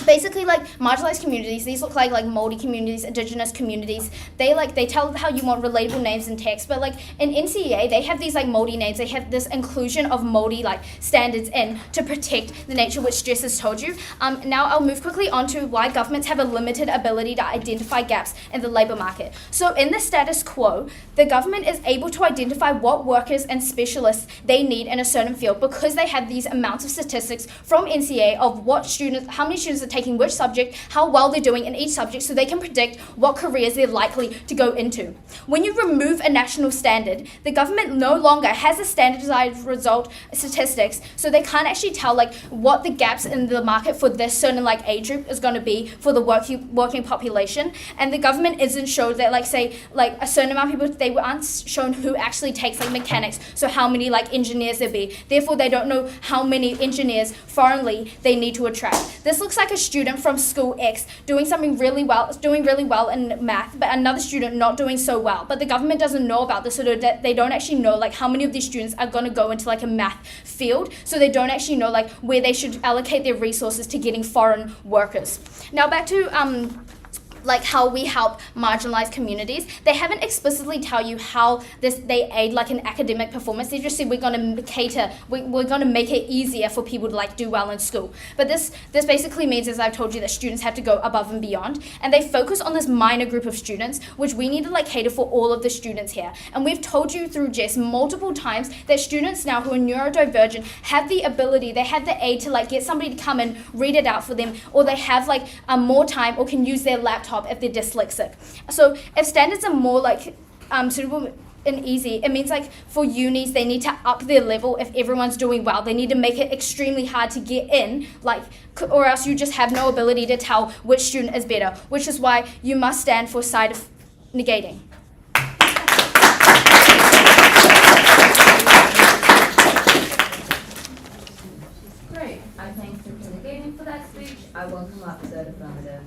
[SPEAKER 8] basically, like, marginalized communities, these look like Māori communities, Indigenous communities. They tell how you want relatable names in text, but, like, in NCEA, they have these, like, Māori names. They have this inclusion of Māori, like, standards in to protect the nature which Jess has told you. Now I'll move quickly on to why governments have a limited ability to identify gaps in the labour market. So in the status quo, the government is able to identify what workers and specialists they need in a certain field because they have these amounts of statistics from NCEA of what students, how many students are taking which subject, how well they're doing in each subject, so they can predict what careers they're likely to go into. When you remove a national standard, the government no longer has a standardized result statistics, so they can't actually tell, like, what the gaps in the market for this certain, like, age group is going to be for the working population. And the government isn't showed that, like, say, like, a certain amount of people, they aren't shown who actually takes, like, mechanics, so how many, like, engineers there be. Therefore, they don't know how many engineers foreignly they need to attract. This looks like a student from school X doing really well in math, but another student not doing so well. But the government doesn't know about this, so that they don't actually know, like, how many of these students are going to go into, like, a math field, so they don't actually know, like, where they should allocate their resources to getting foreign workers. Now back to like, how we help marginalized communities. They haven't explicitly tell you how they aid, like, an academic performance. They just said we're going to cater, we're going to make it easier for people to, like, do well in school. But this basically means, as I've told you, that students have to go above and beyond, and they focus on this minor group of students, which we need to, like, cater for all of the students here. And we've told you through Jess multiple times that students now who are neurodivergent have the ability, they have the aid to, like, get somebody to come and read it out for them, or they have, like, more time, or can use their laptop if they're dyslexic. So if standards are more, like, suitable and easy, it means, like, for unis, they need to up their level. If everyone's doing well, they need to make it extremely hard to get in, like, or else you just have no ability to tell which student is better, which is why you must stand for side of negating.
[SPEAKER 11] Great. I thank Dr. Negating for that speech. I welcome up third affirmative.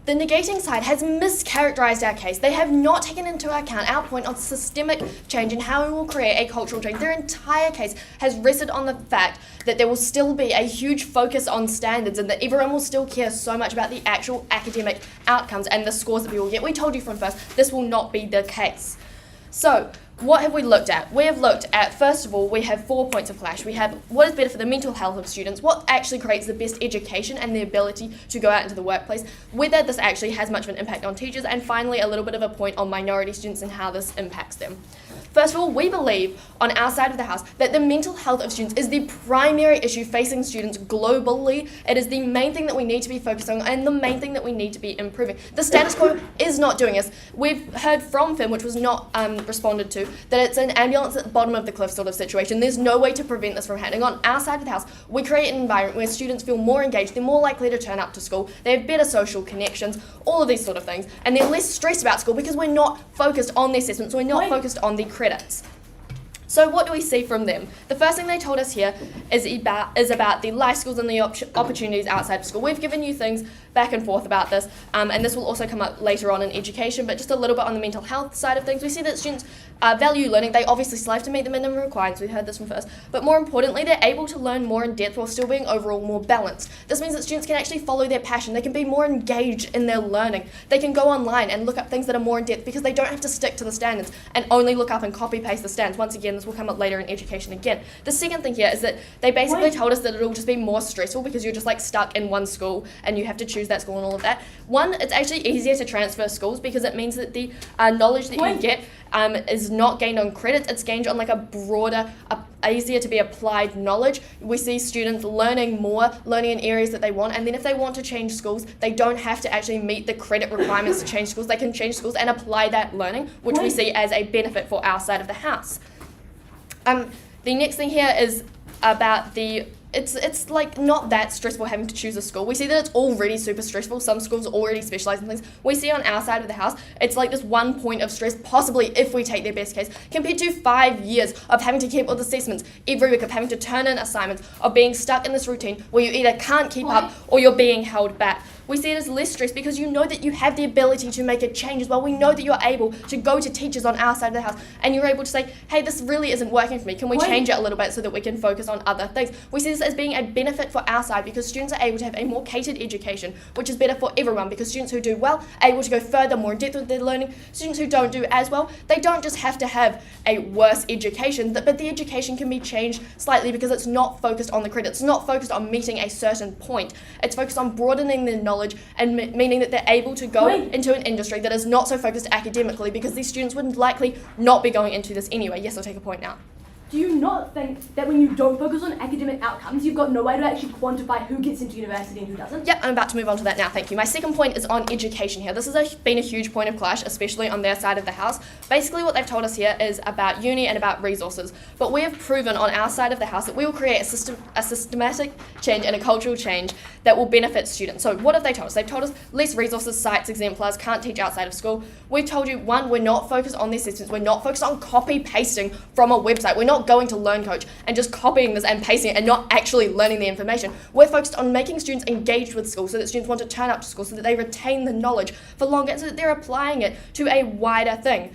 [SPEAKER 12] The negating side has mischaracterised our case. They have not taken into account our point of systemic change and how we will create a cultural change. Their entire case has rested on the fact that there will still be a huge focus on standards and that everyone will still care so much about the actual academic outcomes and the scores that people get. We told you from first, this will not be the case. So, what have we looked at? We have looked at, first of all, we have 4 points of clash. We have what is better for the mental health of students, what actually creates the best education and the ability to go out into the workplace, whether this actually has much of an impact on teachers, and finally a little bit of a point on minority students and how this impacts them. First of all, we believe on our side of the house that the mental health of students is the primary issue facing students globally. It is the main thing that we need to be focusing on and the main thing that we need to be improving. The status quo is not doing this. We've heard from Finn, which was not responded to, that it's an ambulance at the bottom of the cliff sort of situation. There's no way to prevent this from happening. On our side of the house, we create an environment where students feel more engaged, they're more likely to turn up to school, they have better social connections, all of these sort of things, and they're less stressed about school because we're not focused on the assessments, we're not focused on the credits. So what do we see from them? The first thing they told us here is about the life skills and the opportunities outside of school. We've given you things back and forth about this, and this will also come up later on in education, but just a little bit on the mental health side of things. We see that students value learning. They obviously strive to meet the minimum requirements. We heard this from first, but more importantly, they're able to learn more in depth while still being overall more balanced. This means that students can actually follow their passion. They can be more engaged in their learning. They can go online and look up things that are more in depth because they don't have to stick to the standards and only look up and copy paste the standards. Once again, this will come up later in education again. The second thing here is that they basically told us that it'll just be more stressful because you're just like stuck in one school and you have to choose that school and all of that. One, it's actually easier to transfer schools because it means that the knowledge that you get is not gained on credits, it's gained on like a broader, easier to be applied knowledge. We see students learning more, learning in areas that they want, and then if they want to change schools, they don't have to actually meet the credit requirements to change schools. They can change schools and apply that learning, which we see as a benefit for our side of the house. The next thing here is about it's like not that stressful having to choose a school. We see that it's already super stressful. Some schools already specialise in things. We see on our side of the house, it's like this 1 point of stress, possibly if we take their best case, compared to 5 years of having to keep up with assessments every week, of having to turn in assignments, of being stuck in this routine where you either can't keep up or you're being held back. We see it as less stress because you know that you have the ability to make a change as well. We know that you're able to go to teachers on our side of the house and you're able to say, hey, this really isn't working for me. Can we change it a little bit so that we can focus on other things? We see this as being a benefit for our side because students are able to have a more catered education, which is better for everyone because students who do well are able to go further, more in depth with their learning. Students who don't do as well, they don't just have to have a worse education, but the education can be changed slightly because it's not focused on the credits, it's not focused on meeting a certain point. It's focused on broadening their knowledge and meaning that they're able to go into an industry that is not so focused academically because these students would likely not be going into this anyway. Yes, I'll take a point now.
[SPEAKER 9] Do you not think that when you don't focus on academic outcomes, you've got no way to actually quantify who gets into university and who doesn't?
[SPEAKER 12] Yep, I'm about to move on to that now, thank you. My second point is on education here. This has been a huge point of clash, especially on their side of the house. Basically what they've told us here is about uni and about resources, but we have proven on our side of the house that we will create a systematic change and a cultural change that will benefit students. So what have they told us? They've told us less resources, sites, exemplars, can't teach outside of school. We've told you, one, we're not focused on the assessments, we're not focused on copy-pasting from a website, we're not going to Learn Coach and just copying this and pasting it and not actually learning the information. We're focused on making students engaged with school so that students want to turn up to school, so that they retain the knowledge for longer, so that they're applying it to a wider thing,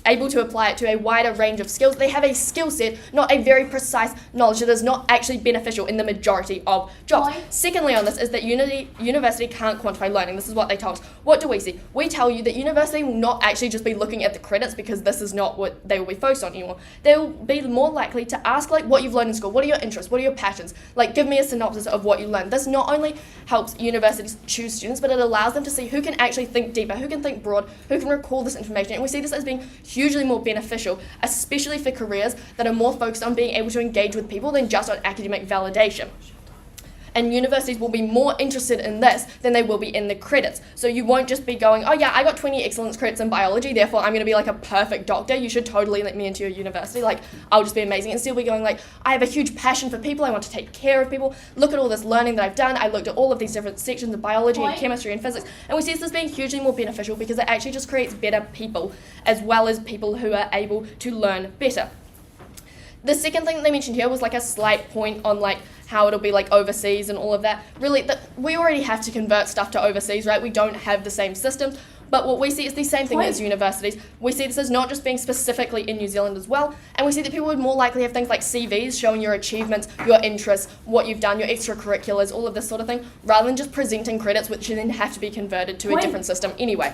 [SPEAKER 12] able to apply it to a wider range of skills. They have a skill set, not a very precise knowledge that is not actually beneficial in the majority of jobs. Secondly on this is that university can't quantify learning. This is what they told us. What do we see? We tell you that university will not actually just be looking at the credits because this is not what they will be focused on anymore. They will be more likely to ask like what you've learned in school, what are your interests, what are your passions, like give me a synopsis of what you learned. This not only helps universities choose students, but it allows them to see who can actually think deeper, who can think broad, who can recall this information, and we see this as being hugely more beneficial, especially for careers that are more focused on being able to engage with people than just on academic validation. And universities will be more interested in this than they will be in the credits. So you won't just be going, oh yeah, I got 20 excellence credits in biology, therefore I'm going to be like a perfect doctor. You should totally let me into your university. Like, I'll just be amazing. And still be going like, I have a huge passion for people. I want to take care of people. Look at all this learning that I've done. I looked at all of these different sections of biology and chemistry and physics. And we see this as being hugely more beneficial because it actually just creates better people as well as people who are able to learn better. The second thing that they mentioned here was like a slight point on like how it'll be like overseas and all of that. Really, we already have to convert stuff to overseas, right? We don't have the same systems. But what we see is the same thing as universities. We see this as not just being specifically in New Zealand as well, and we see that people would more likely have things like CVs showing your achievements, your interests, what you've done, your extracurriculars, all of this sort of thing, rather than just presenting credits which then have to be converted to a different system anyway.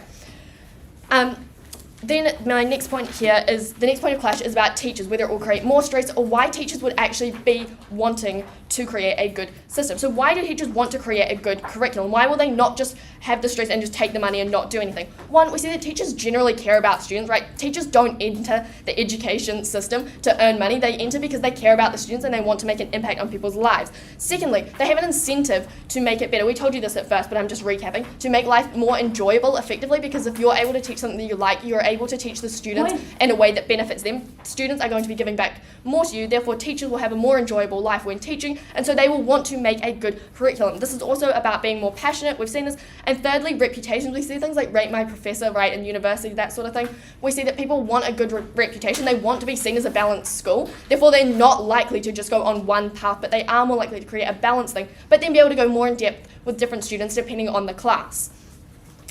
[SPEAKER 12] Then my next point here is, the next point of clash is about teachers, whether it will create more stress or why teachers would actually be wanting to create a good system. So why do teachers want to create a good curriculum? Why will they not just have the stress and just take the money and not do anything? One, we see that teachers generally care about students, right? Teachers don't enter the education system to earn money. They enter because they care about the students and they want to make an impact on people's lives. Secondly, they have an incentive to make it better. We told you this at first, but I'm just recapping. To make life more enjoyable effectively, because if you're able to teach something that you like, you're able able to teach the students in a way that benefits them, students are going to be giving back more to you, therefore teachers will have a more enjoyable life when teaching, and so they will want to make a good curriculum. This is also about being more passionate, we've seen this. And thirdly, reputations. We see things like rate my professor, right, in university, that sort of thing. We see that people want a good reputation, they want to be seen as a balanced school, therefore they're not likely to just go on one path, but they are more likely to create a balanced thing, but then be able to go more in depth with different students depending on the class.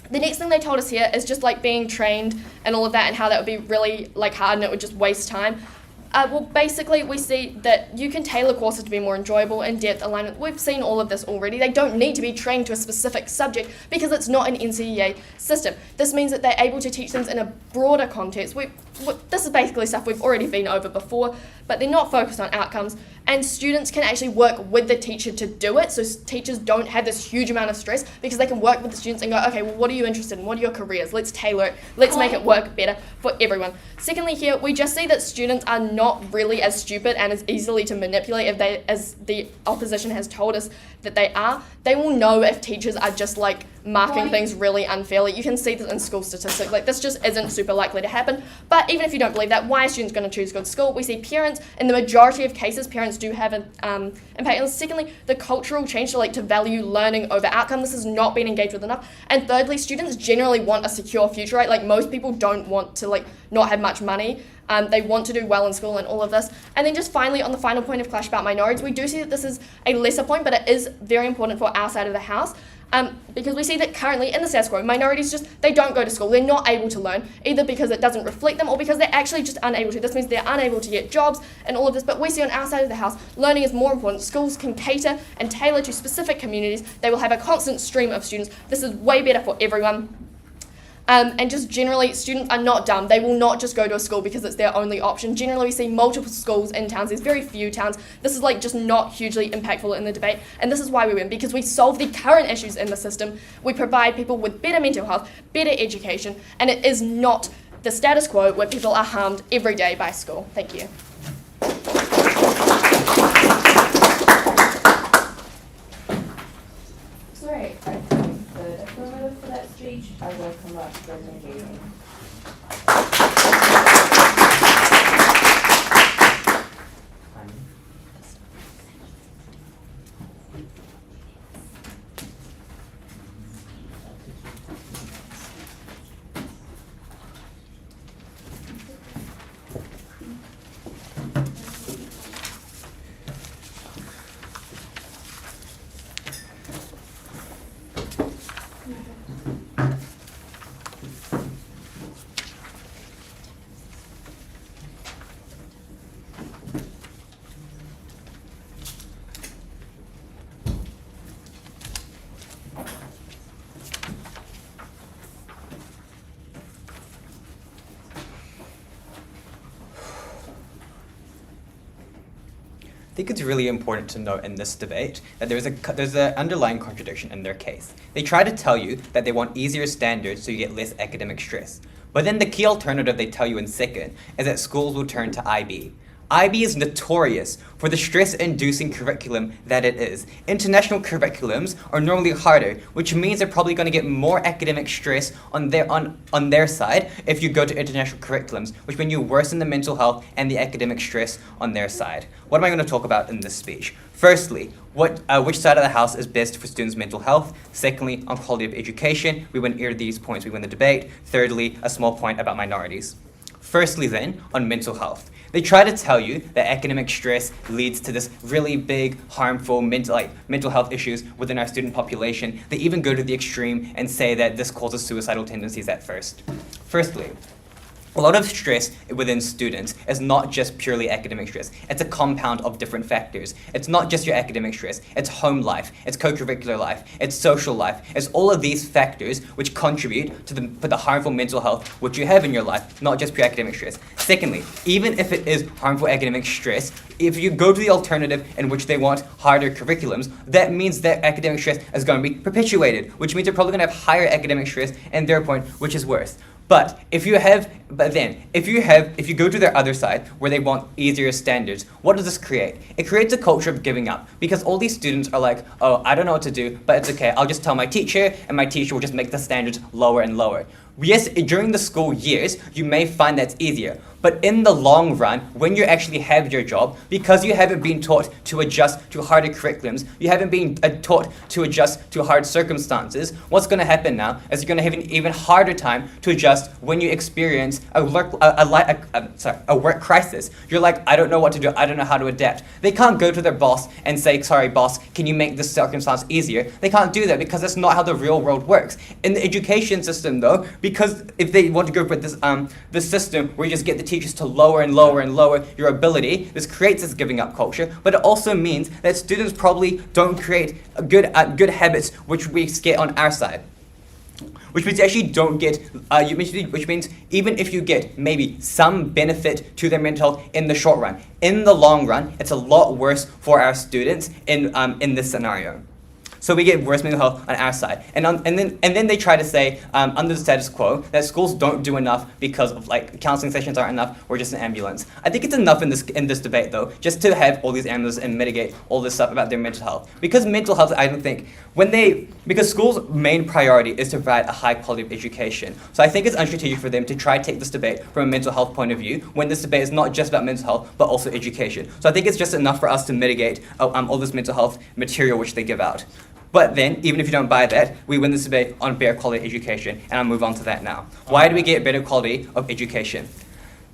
[SPEAKER 12] The next thing they told us here is just like being trained and all of that, and how that would be really like hard and it would just waste time. Well, basically, we see that you can tailor courses to be more enjoyable, in-depth, alignment. We've seen all of this already. They don't need to be trained to a specific subject because it's not an NCEA system. This means that they're able to teach things in a broader context. This is basically stuff we've already been over before, but they're not focused on outcomes. And students can actually work with the teacher to do it, so teachers don't have this huge amount of stress because they can work with the students and go, okay, well, what are you interested in? What are your careers? Let's tailor it. Let's make it work better for everyone. Secondly, here, we just see that students are not really as stupid and as easily to manipulate as the opposition has told us that they are. They will know if teachers are just like marking things really unfairly. You can see this in school statistics. Like, this just isn't super likely to happen. But even if you don't believe that, why are students going to choose good school? We see parents, in the majority of cases, parents do have an impact. And secondly, the cultural change to value learning over outcome. This has not been engaged with enough. And thirdly, students generally want a secure future, right? Like, most people don't want to not have much money. They want to do well in school and all of this. And then just finally, on the final point of clash about minorities, we do see that this is a lesser point, but it is very important for our side of the house. Because we see that currently in the status quo, minorities they don't go to school, they're not able to learn, either because it doesn't reflect them or because they're actually just unable to. This means they're unable to get jobs and all of this, but we see on our side of the house, learning is more important. Schools can cater and tailor to specific communities, they will have a constant stream of students. This is way better for everyone. And just generally, students are not dumb. They will not just go to a school because it's their only option. Generally, we see multiple schools in towns. There's very few towns. This is just not hugely impactful in the debate. And this is why we win, because we solve the current issues in the system. We provide people with better mental health, better education, and it is not the status quo where people are harmed every day by school. Thank you.
[SPEAKER 11] Sorry, I think the affirmative for that speech. I welcome up the negating.
[SPEAKER 5] I think it's really important to note in this debate that there's an underlying contradiction in their case. They try to tell you that they want easier standards so you get less academic stress. But then the key alternative they tell you in second is that schools will turn to IB. IB is notorious for the stress-inducing curriculum that it is. International curriculums are normally harder, which means they're probably going to get more academic stress on their side if you go to international curriculums, which means you worsen the mental health and the academic stress on their side. What am I going to talk about in this speech? Firstly, which side of the house is best for students' mental health? Secondly, on quality of education. We win these points, we win the debate. Thirdly, a small point about minorities. Firstly then, on mental health. They try to tell you that academic stress leads to this really big, harmful mental health issues within our student population. They even go to the extreme and say that this causes suicidal tendencies at first. Firstly, a lot of stress within students is not just purely academic stress. It's a compound of different factors. It's not just your academic stress. It's home life. It's co-curricular life. It's social life. It's all of these factors which contribute to the harmful mental health which you have in your life, not just pure academic stress. Secondly, even if it is harmful academic stress, if you go to the alternative in which they want harder curriculums, that means that academic stress is going to be perpetuated, which means they're probably going to have higher academic stress and their point, which is worse. But if you go to their other side where they want easier standards, what does this create? It creates a culture of giving up because all these students are like, oh, I don't know what to do, but it's okay. I'll just tell my teacher and my teacher will just make the standards lower and lower.
[SPEAKER 10] Yes, during the school years, you may find that's easier. But in the long run, when you actually have your job, because you haven't been taught to adjust to harder curriculums, you haven't been taught to adjust to hard circumstances, what's going to happen now is you're going to have an even harder time to adjust when you experience a work crisis. You're like, I don't know what to do, I don't know how to adapt. They can't go to their boss and say, sorry boss, can you make this circumstance easier? They can't do that because that's not how the real world works. In the education system though, because if they want to go with this system where you just get the teachers to lower and lower and lower your ability, this creates this giving up culture, but it also means that students probably don't create good habits which we get on our side. Which means you actually don't get, which means even if you get maybe some benefit to their mental health in the short run, in the long run, it's a lot worse for our students in this scenario. So we get worse mental health on our side, and then they try to say under the status quo that schools don't do enough because of like counseling sessions aren't enough or just an ambulance. I think it's enough in this debate though, just to have all these ambulances and mitigate all this stuff about their mental health. Because mental health, I don't think because schools' main priority is to provide a high quality of education. So I think it's unstrategic for them to try to take this debate from a mental health point of view when this debate is not just about mental health but also education. So I think it's just enough for us to mitigate all this mental health material which they give out. But then, even if you don't buy that, we win this debate on better quality education, and I'll move on to that now. Why do we get better quality of education?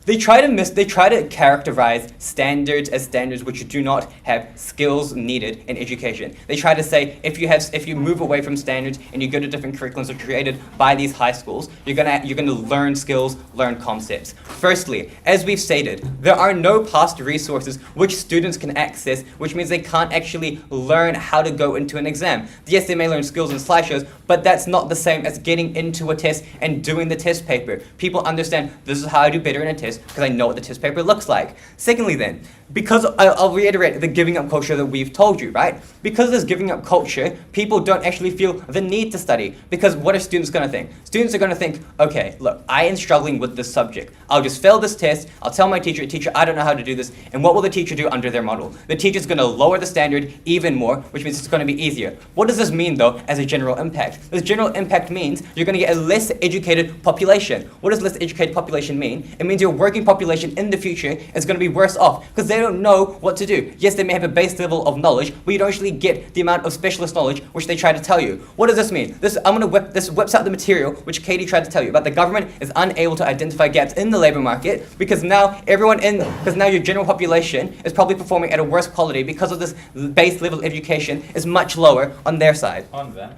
[SPEAKER 10] They try to characterize standards as standards which do not have skills needed in education. They try to say if you move away from standards and you go to different curriculums that are created by these high schools, you're gonna learn skills, learn concepts. Firstly, as we've stated, there are no past resources which students can access, which means they can't actually learn how to go into an exam. Yes, they may learn skills in slideshows, but that's not the same as getting into a test and doing the test paper. People understand this is how I do better in a test because I know what the test paper looks like. Secondly then, because I'll reiterate the giving up culture that we've told you, right? Because of this giving up culture, people don't actually feel the need to study. Because what are students going to think? Students are going to think, okay, look, I am struggling with this subject. I'll just fail this test, I'll tell my teacher, I don't know how to do this, and what will the teacher do under their model? The teacher's going to lower the standard even more, which means it's going to be easier. What does this mean though as a general impact? This general impact means you're going to get a less educated population. What does less educated population mean? It means your working population in the future is going to be worse off because they don't know what to do. Yes, they may have a base level of knowledge, but you don't actually get the amount of specialist knowledge which they try to tell you. What does this mean? This whips out the material which Katie tried to tell you about. The government is unable to identify gaps in the labor market because now your general population is probably performing at a worse quality because of this base level of education is much lower on their side.
[SPEAKER 6] On that.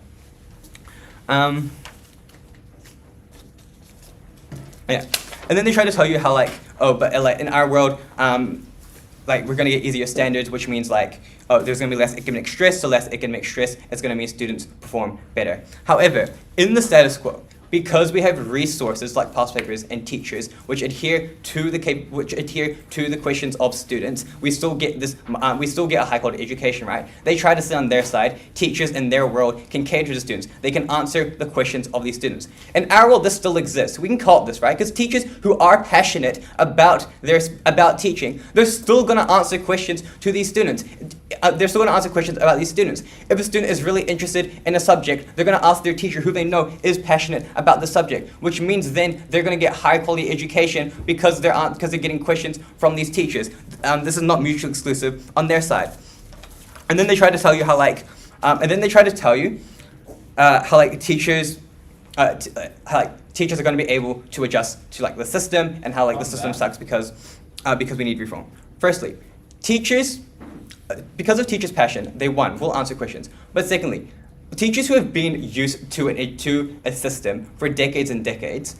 [SPEAKER 10] Yeah. And then they try to tell you how in our world, we're going to get easier standards, which means there's going to be less academic stress, so less academic stress is going to mean students perform better. However, in the status quo, because we have resources like past papers and teachers which adhere to the questions of students, we still get a high quality education, right? They try to say on their side, teachers in their world can cater to students. They can answer the questions of these students. In our world, this still exists. We can call it this, right? Because teachers who are passionate about teaching, they're still going to answer questions to these students. They're still going to answer questions about these students. If a student is really interested in a subject, they're going to ask their teacher who they know is passionate about the subject, which means then they're going to get high quality education because they're getting questions from these teachers. This is not mutually exclusive on their side. And then they try to tell you how teachers are going to be able to adjust to the system and how the system sucks because we need reform. Firstly, because of teachers' passion, they will answer questions. But secondly, teachers who have been used to a system for decades and decades,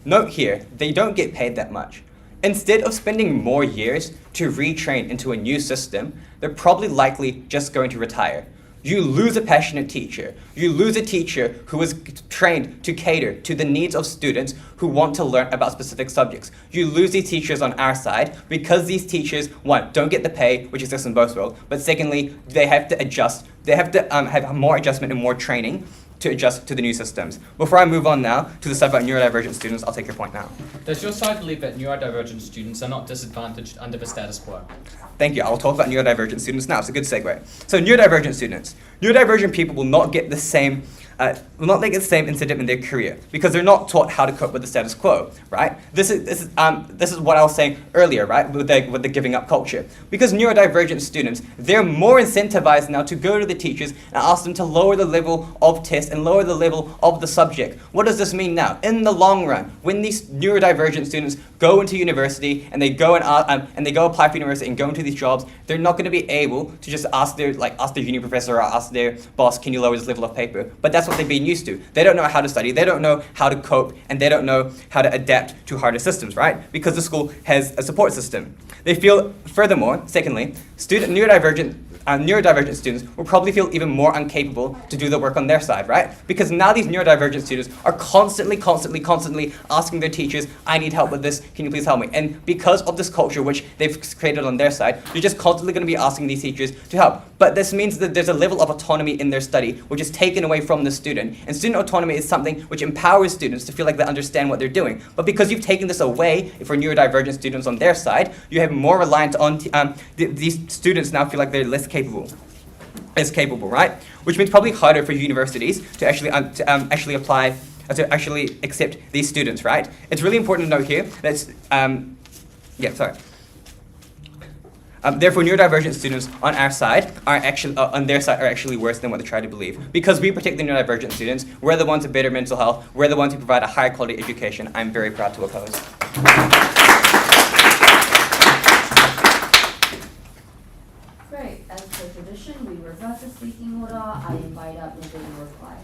[SPEAKER 10] note here, they don't get paid that much. Instead of spending more years to retrain into a new system, they're probably likely just going to retire. You lose a passionate teacher. You lose a teacher who is trained to cater to the needs of students who want to learn about specific subjects. You lose these teachers on our side because these teachers, one, don't get the pay, which exists in both worlds, but secondly, they have to adjust. They have to have more adjustment and more training to adjust to the new systems. Before I move on now to the stuff about neurodivergent students, I'll take your point now.
[SPEAKER 5] Does your side believe that neurodivergent students are not disadvantaged under the status quo?
[SPEAKER 10] Thank you. I'll talk about neurodivergent students now. It's a good segue. So neurodivergent students. Neurodivergent people will not get the same will not get the same incentive in their career because they're not taught how to cope with the status quo, right? This is what I was saying earlier, right, with the giving up culture. Because neurodivergent students, they're more incentivized now to go to the teachers and ask them to lower the level of test and lower the level of the subject. What does this mean now? In the long run, when these neurodivergent students go into university and they go and they go apply for university and go into these jobs, they're not going to be able to just ask their uni professor or ask their boss, can you lower this level of paper? But that's what they've been used to. They don't know how to study, they don't know how to cope, and they don't know how to adapt to harder systems, right? Because the school has a support system. They feel, furthermore, secondly, neurodivergent students will probably feel even more incapable to do the work on their side, right? Because now these neurodivergent students are constantly asking their teachers, I need help with this, can you please help me? And because of this culture which they've created on their side, you're just constantly going to be asking these teachers to help. But this means that there's a level of autonomy in their study which is taken away from the student. And student autonomy is something which empowers students to feel like they understand what they're doing. But because you've taken this away for neurodivergent students on their side, you have more reliant on these students now feel like they're less capable, right? Which means probably harder for universities to actually accept these students, right? It's really important to note here that therefore, neurodivergent students on our side are actually worse than what they try to believe. Because we protect the neurodivergent students, we're the ones with better mental health, we're the ones who provide a higher quality education. I'm very proud to oppose.
[SPEAKER 11] Great. As per tradition, we revert to speaking order. I invite up Negating to reply.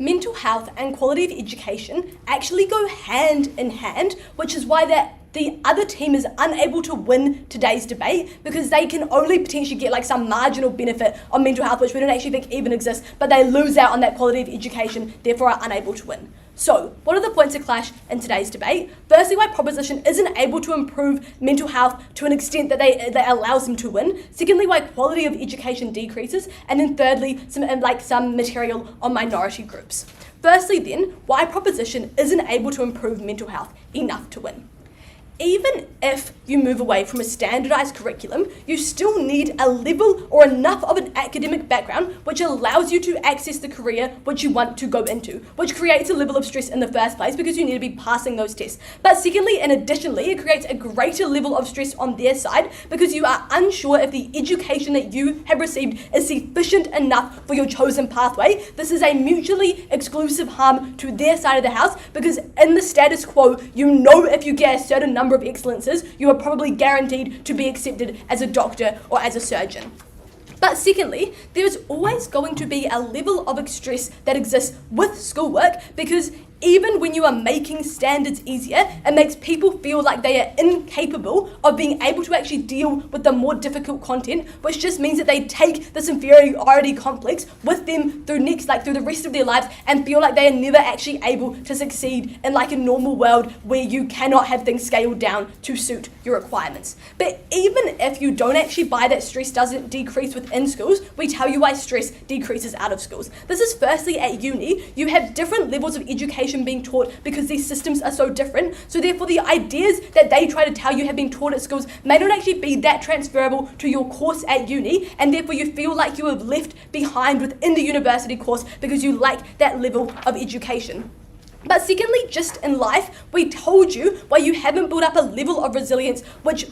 [SPEAKER 7] Mental health and quality of education actually go hand in hand, which is why the other team is unable to win today's debate because they can only potentially get like some marginal benefit on mental health, which we don't actually think even exists, but they lose out on that quality of education, therefore are unable to win. So, what are the points of clash in today's debate? Firstly, why proposition isn't able to improve mental health to an extent that that allows them to win. Secondly, why quality of education decreases. And then thirdly, some material on minority groups. Firstly then, why proposition isn't able to improve mental health enough to win. Even if you move away from a standardised curriculum, you still need a level or enough of an academic background which allows you to access the career which you want to go into, which creates a level of stress in the first place because you need to be passing those tests. But secondly and additionally, it creates a greater level of stress on their side because you are unsure if the education that you have received is sufficient enough for your chosen pathway. This is a mutually exclusive harm to their side of the house because in the status quo, you know if you get a certain number of excellences, you are probably guaranteed to be accepted as a doctor or as a surgeon. But secondly, there is always going to be a level of stress that exists with schoolwork because even when you are making standards easier, it makes people feel like they are incapable of being able to actually deal with the more difficult content, which just means that they take this inferiority complex with them through the rest of their lives and feel like they are never actually able to succeed in like a normal world where you cannot have things scaled down to suit your requirements. But even if you don't actually buy that stress doesn't decrease within schools, we tell you why stress decreases out of schools. This is firstly at uni, you have different levels of education being taught because these systems are so different. So therefore the ideas that they try to tell you have been taught at schools may not actually be that transferable to your course at uni, and therefore you feel like you have left behind within the university course because you lack that level of education. But secondly, just in life, we told you why you haven't built up a level of resilience which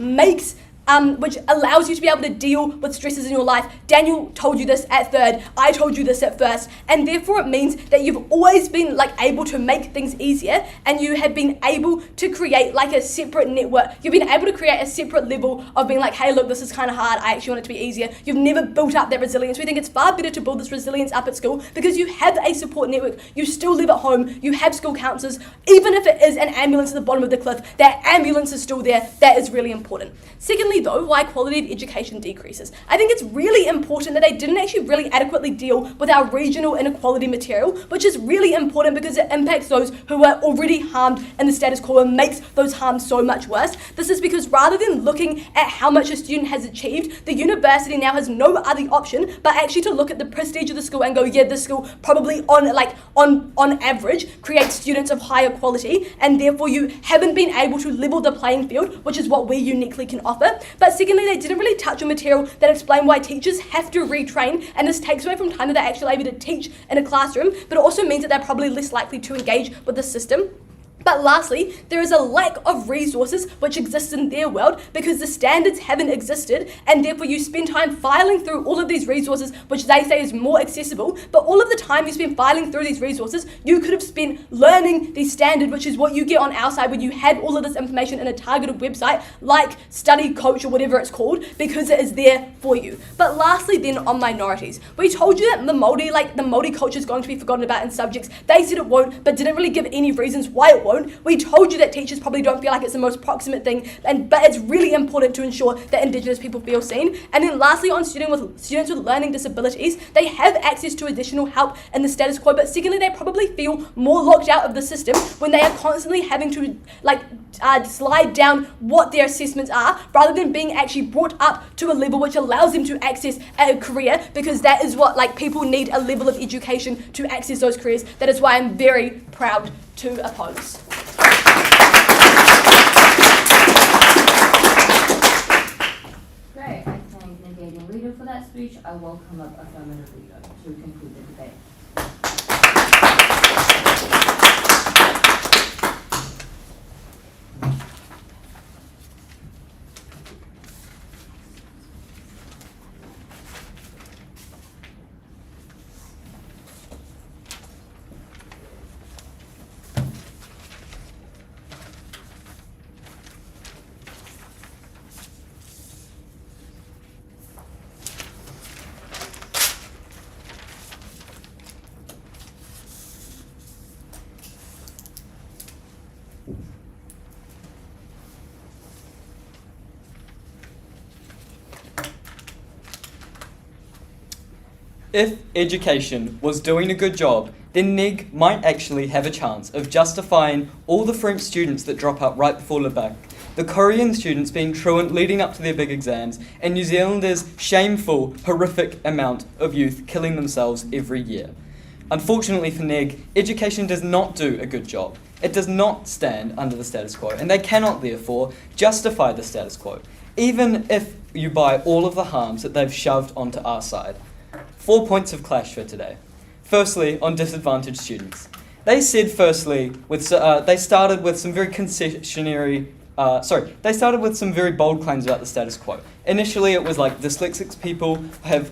[SPEAKER 7] allows you to be able to deal with stresses in your life. Daniel told you this at third, I told you this at first, and therefore it means that you've always been able to make things easier, and you have been able to create a separate network. You've been able to create a separate level of being hey look, this is kind of hard, I actually want it to be easier. You've never built up that resilience. We think it's far better to build this resilience up at school because you have a support network. You still live at home, you have school counsellors. Even if it is an ambulance at the bottom of the cliff, that ambulance is still there. That is really important. Secondly, Secondly, though, why quality of education decreases. I think it's really important that they didn't actually really adequately deal with our regional inequality material, which is really important because it impacts those who are already harmed in the status quo and makes those harms so much worse. This is because rather than looking at how much a student has achieved, the university now has no other option but actually to look at the prestige of the school and go, yeah, this school probably on average creates students of higher quality, and therefore you haven't been able to level the playing field, which is what we uniquely can offer. But secondly, they didn't really touch on material that explain why teachers have to retrain, and this takes away from time that they're actually able to teach in a classroom, but it also means that they're probably less likely to engage with the system. But lastly, there is a lack of resources which exists in their world because the standards haven't existed, and therefore you spend time filing through all of these resources which they say is more accessible, but all of the time you spend filing through these resources, you could have spent learning the standard, which is what you get on our side when you have all of this information in a targeted website like Study Coach or whatever it's called, because it is there for you. But lastly then, on minorities. We told you that the Māori culture is going to be forgotten about in subjects. They said it won't, but didn't really give any reasons why it won't. We told you that teachers probably don't feel like it's the most proximate thing, but it's really important to ensure that Indigenous people feel seen. And then lastly, on students with learning disabilities, they have access to additional help in the status quo, but secondly, they probably feel more locked out of the system when they are constantly having to slide down what their assessments are, rather than being actually brought up to a level which allows them to access a career, because that is what people need, a level of education to access those careers. That is why I'm very proud to oppose.
[SPEAKER 11] Great, I thank Negating Leader for that speech. I welcome up Affirmative Leader to conclude the debate.
[SPEAKER 10] If education was doing a good job, then NEG might actually have a chance of justifying all the French students that drop out right before le bac, the Korean students being truant leading up to their big exams, and New Zealanders' shameful, horrific amount of youth killing themselves every year. Unfortunately for NEG, education does not do a good job. It does not stand under the status quo, and they cannot therefore justify the status quo, even if you buy all of the harms that they've shoved onto our side. 4 points of clash for today. Firstly, on disadvantaged students. They said firstly, they started with some very they started with some very bold claims about the status quo. Initially, it was like dyslexic people have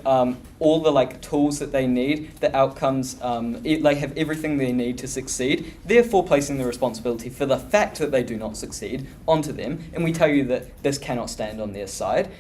[SPEAKER 10] all the tools that they need, the outcomes, they have everything they need to succeed, therefore placing the responsibility for the fact that they do not succeed onto them, and we tell you that this cannot stand on their side.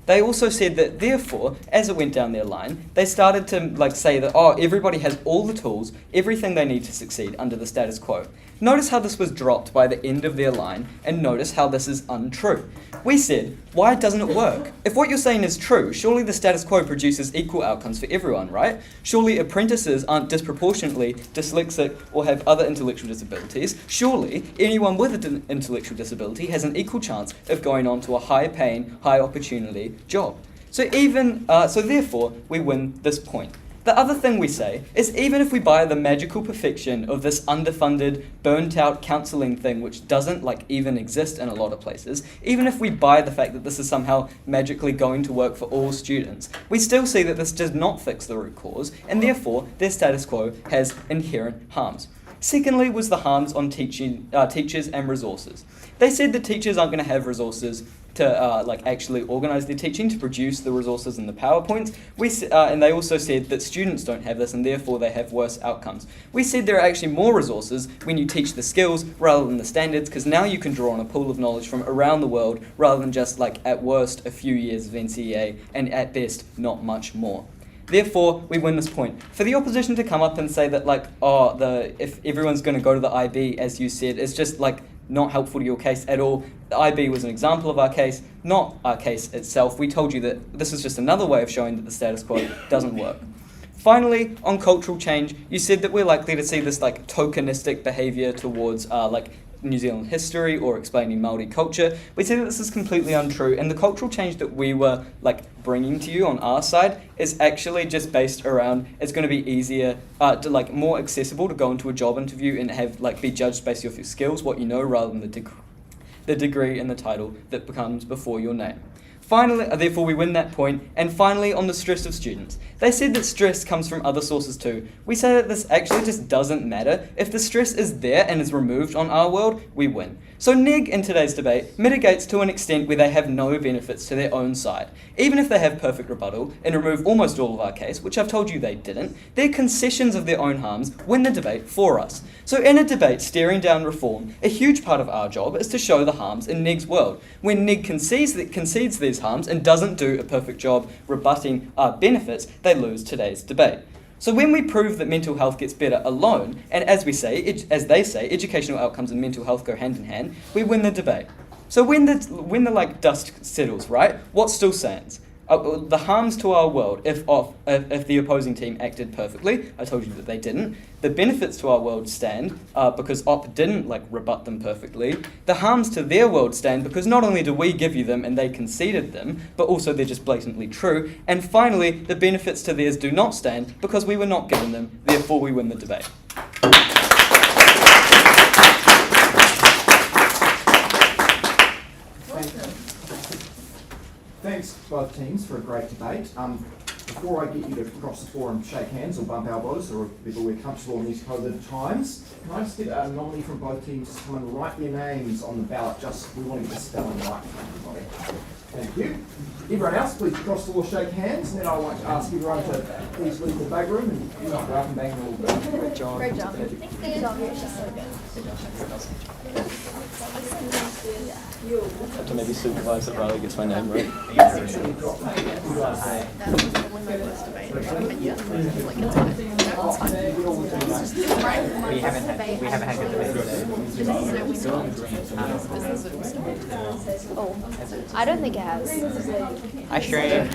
[SPEAKER 10] They also said that therefore, as it went down their line, they started to say that, everybody has all the tools, everything they need to succeed under the status quo. Notice how this was dropped by the end of their line, and notice how this is untrue. We said, why doesn't it work? If what you're saying is true, surely the status quo produces equal outcomes for everyone, right? Surely apprentices aren't disproportionately dyslexic or have other intellectual disabilities. Surely anyone with an intellectual disability has an equal chance of going on to a high-paying, high-opportunity job. So therefore, we win this point. The other thing we say is even if we buy the magical perfection of this underfunded, burnt-out counselling thing which doesn't even exist in a lot of places, even if we buy the fact that this is somehow magically going to work for all students, we still see that this does not fix the root cause, and therefore their status quo has inherent harms. Secondly was the harms on teachers and resources. They said that teachers aren't going to have resources to actually organise their teaching, to produce the resources and the PowerPoints. And they also said that students don't have this and therefore they have worse outcomes. We said there are actually more resources when you teach the skills rather than the standards, because now you can draw on a pool of knowledge from around the world rather than just at worst a few years of NCEA and at best not much more. Therefore, we win this point. For the opposition to come up and say that if everyone's going to go to the IB, as you said, it's just not helpful to your case at all. The IB was an example of our case, not our case itself. We told you that this is just another way of showing that the status quo doesn't work. Finally, on cultural change, you said that we're likely to see this like tokenistic behaviour towards New Zealand history or explaining Māori culture. We say that this is completely untrue, and the cultural change that we were bringing to you on our side is actually just based around it's going to be easier to more accessible to go into a job interview and have be judged based off your skills, what you know, rather than the degree and the title that becomes before your name. Finally, therefore we win that point. And finally, on the stress of students. They said that stress comes from other sources too. We say that this actually just doesn't matter. If the stress is there and is removed on our world, we win. So neg in today's debate mitigates to an extent where they have no benefits to their own side. Even if they have perfect rebuttal and remove almost all of our case, which I've told you they didn't, their concessions of their own harms win the debate for us. So in a debate staring down reform, a huge part of our job is to show the harms in neg's world. When neg concedes these harms and doesn't do a perfect job rebutting our benefits, they lose today's debate. So when we prove that mental health gets better alone, and as they say, educational outcomes and mental health go hand in hand, we win the debate. So when the dust settles, right? What still stands? The harms to our world if the opposing team acted perfectly. I told you that they didn't. The benefits to our world stand because op didn't rebut them perfectly. The harms to their world stand because not only do we give you them and they conceded them, but also they're just blatantly true. And finally, the benefits to theirs do not stand because we were not given them. Therefore, we win the debate.
[SPEAKER 4] Thanks both teams for a great debate. Before I get you to cross the floor and shake hands or bump elbows or whether we're comfortable in these COVID times, can I just get a nominee from both teams to come and write their names on the ballot? We want to get the spelling right for everybody. Thank you. Everyone else, please cross the floor, shake hands, and then I want to ask everyone to please leave the bag room and go up and bang a little bit. Great job.
[SPEAKER 8] Great job. Thanks,
[SPEAKER 6] I have to maybe supervise that Riley gets my name right.
[SPEAKER 1] We haven't had good debates today.
[SPEAKER 8] I don't think it has.
[SPEAKER 1] Hi, Shrey.